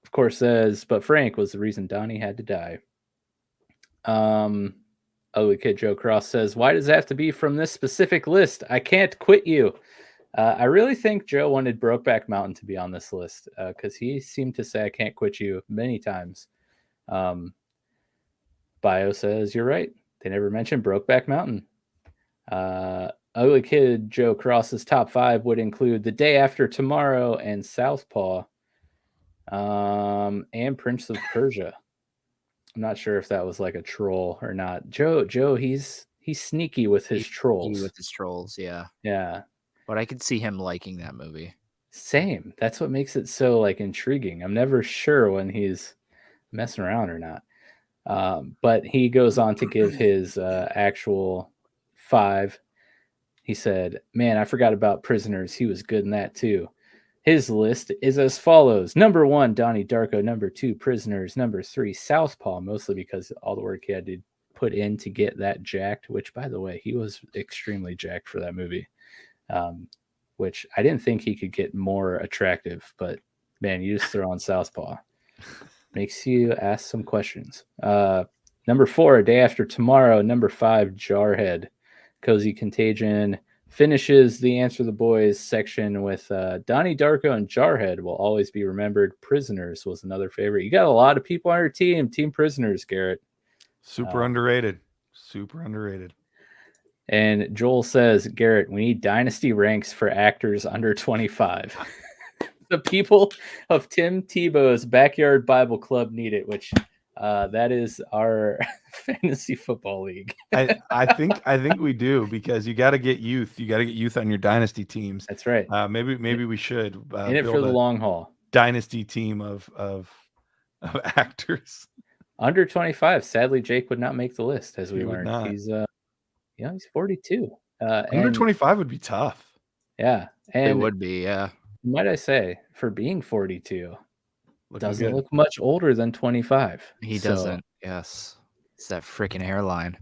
of course, says, but Frank was the reason Donnie had to die. Ugly Kid Joe Cross says, why does it have to be from this specific list? I can't quit you. I really think Joe wanted Brokeback Mountain to be on this list because he seemed to say I can't quit you many times. Bio says, you're right. They never mentioned Brokeback Mountain. Ugly Kid Joe Cross's top 5 would include The Day After Tomorrow and Southpaw and Prince of Persia. I'm not sure if that was like a troll or not. Joe, he's sneaky with his trolls. Yeah. Yeah. But I could see him liking that movie. Same. That's what makes it so like intriguing. I'm never sure when he's messing around or not. But he goes on to give his actual 5. He said, man, I forgot about Prisoners. He was good in that too. His list is as follows. Number 1, Donnie Darko. Number 2, Prisoners. Number 3, Southpaw, mostly because all the work he had to put in to get that jacked, which, by the way, he was extremely jacked for that movie. Which I didn't think he could get more attractive, but man, you just throw on Southpaw. Makes you ask some questions. Number 4, Day After Tomorrow. Number 5, Jarhead. Cozy Contagion finishes the Answer the Boys section with Donnie Darko and Jarhead will always be remembered. Prisoners was another favorite. You got a lot of people on your team. Team Prisoners, Garrett. Super underrated. And Joel says, Garrett, we need dynasty ranks for actors under 25. The people of Tim Tebow's Backyard Bible Club need it, which that is our fantasy football league. I think we do, because you got to get youth. You got to get youth on your dynasty teams. That's right. Maybe we should in it for the long haul. Dynasty team of actors under 25. Sadly, Jake would not make the list, as we learned. Not. He's 42. Under 25 would be tough. Yeah, and it would be. Yeah, might I say, for being 42, doesn't good. look much older than 25. He doesn't. Yes, it's that freaking hairline.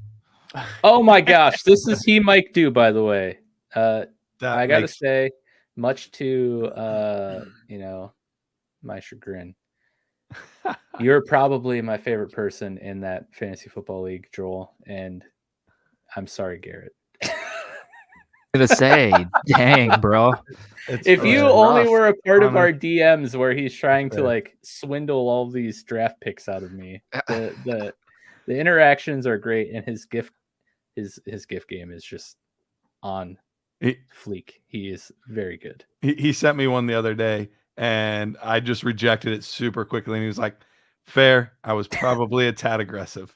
Oh my gosh, this is he Mike do, by the way. I gotta say, much to my chagrin, you're probably my favorite person in that fantasy football league, Joel, and I'm sorry, Garrett. gonna say, dang, bro. If you only rough. were a part of Honest. our DMs where he's trying to Fair. like swindle all these draft picks out of me, the interactions are great, and his gift game is just on fleek. He is very good. He sent me one the other day, and I just rejected it super quickly. And he was like, "Fair. I was probably a tad aggressive."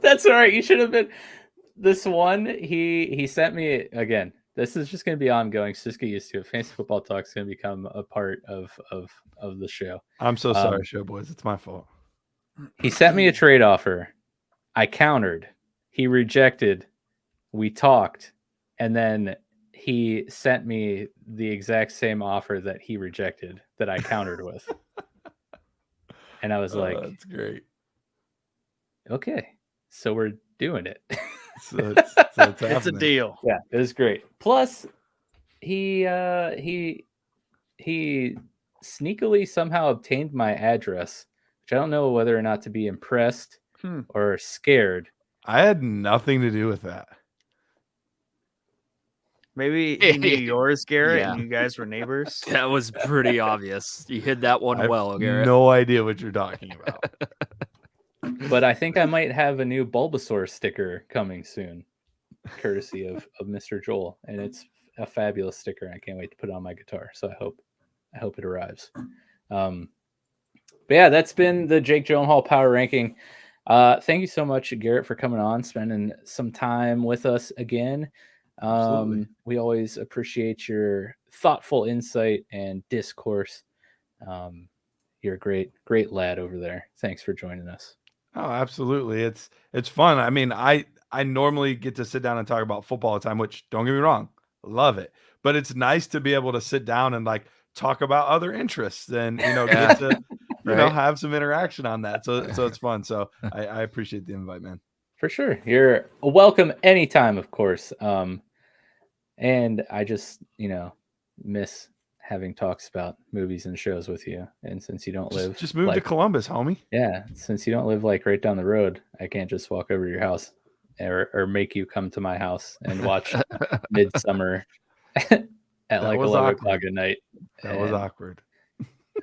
That's all right. You should have been. This one he sent me again. This is just going to be ongoing. So just get used to it. Fantasy Football Talk is going to become a part of the show. I'm so sorry, show boys. It's my fault. He sent me a trade offer. I countered. He rejected. We talked, and then he sent me the exact same offer that he rejected that I countered with. And I was like, "That's great. Okay, so we're doing it." So it's It's a happening. deal. Yeah, it was great. Plus, he sneakily somehow obtained my address, which I don't know whether or not to be impressed or scared. I had nothing to do with that. Maybe he knew yours, Garrett, Yeah. and you guys were neighbors. That was pretty obvious. You hid that one I have well, Garrett. no idea what you're talking about. But I think I might have a new Bulbasaur sticker coming soon, courtesy of Mr. Joel, and it's a fabulous sticker. I can't wait to put it on my guitar. So I hope it arrives. But yeah, that's been the Jake Gyllenhaal Power Ranking. Thank you so much, Garrett, for coming on, spending some time with us again. Absolutely. We always appreciate your thoughtful insight and discourse. You're a great lad over there. Thanks for joining us. Oh, absolutely. It's fun. I mean, I normally get to sit down and talk about football all the time, which don't get me wrong, love it. But it's nice to be able to sit down and like talk about other interests and get to have some interaction on that. So it's fun. So I appreciate the invite, man. For sure. You're welcome anytime, of course. And I just, miss having talks about movies and shows with you. And since you don't live just move to Columbus, homie. Yeah, since you don't live like right down the road, I can't just walk over to your house or make you come to my house and watch Midsummer at like 11 o'clock at night. That was awkward.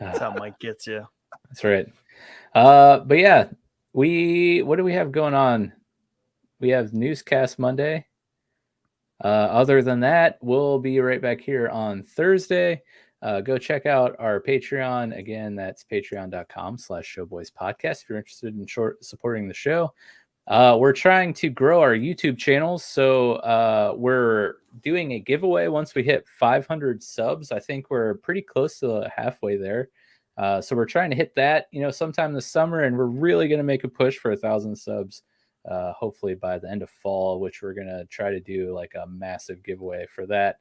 That's how Mike gets you. That's right. But yeah, what do we have going on? We have Newscast Monday. Other than that, we'll be right back here on Thursday. Go check out our Patreon. Again, that's patreon.com/showboyspodcast if you're interested in supporting the show. We're trying to grow our YouTube channels. So we're doing a giveaway once we hit 500 subs. I think we're pretty close to halfway there. So we're trying to hit that, sometime this summer, and we're really going to make a push for 1,000 subs. Hopefully by the end of fall, which we're going to try to do like a massive giveaway for that.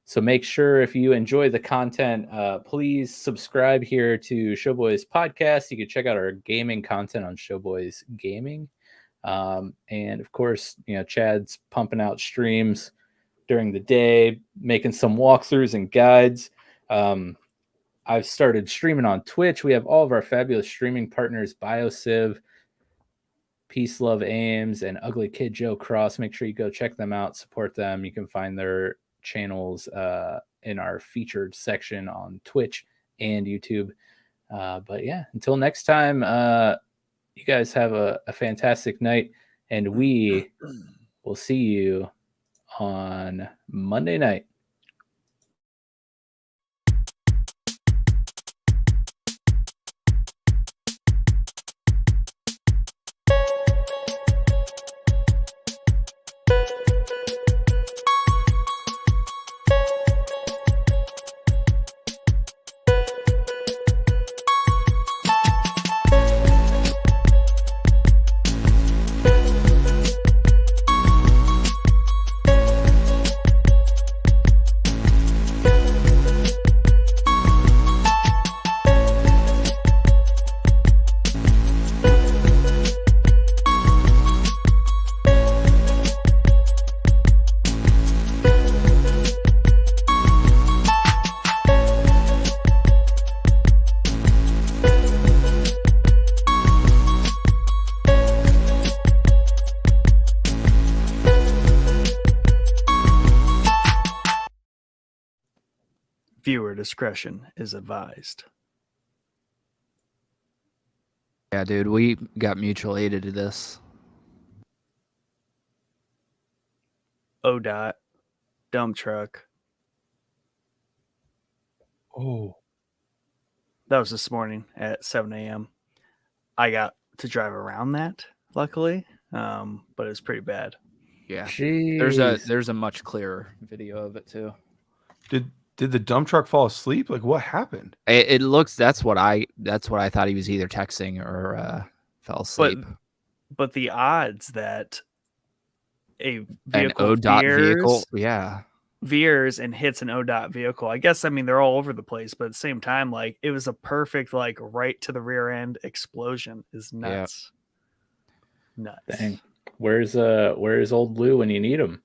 So make sure if you enjoy the content, please subscribe here to Showboys Podcast. You can check out our gaming content on Showboys Gaming. And of course, Chad's pumping out streams during the day, making some walkthroughs and guides. I've started streaming on Twitch. We have all of our fabulous streaming partners, BioCiv, Peace Love Ames, and Ugly Kid Joe Cross. Make sure you go check them out, support them. You can find their channels in our featured section on Twitch and YouTube. But yeah, until next time, you guys have a fantastic night, and we will see you on Monday night. Viewer discretion is advised. Yeah, dude, we got mutual aided to this. ODOT, dump truck. Oh, That was this morning at 7 a.m. I got to drive around that, luckily, but it's pretty bad. Yeah, Jeez. there's a much clearer video of it too. did the dump truck fall asleep? Like, what happened? It looks. That's what I thought he was either texting or fell asleep. But the odds that a An vehicle ODOT vehicle, yeah. veers and hits an ODOT vehicle. I guess, I mean, they're all over the place, but at the same time, like, it was a perfect, like, right to the rear end explosion is nuts. Yeah. Nuts. Dang. Where's old Lou when you need him?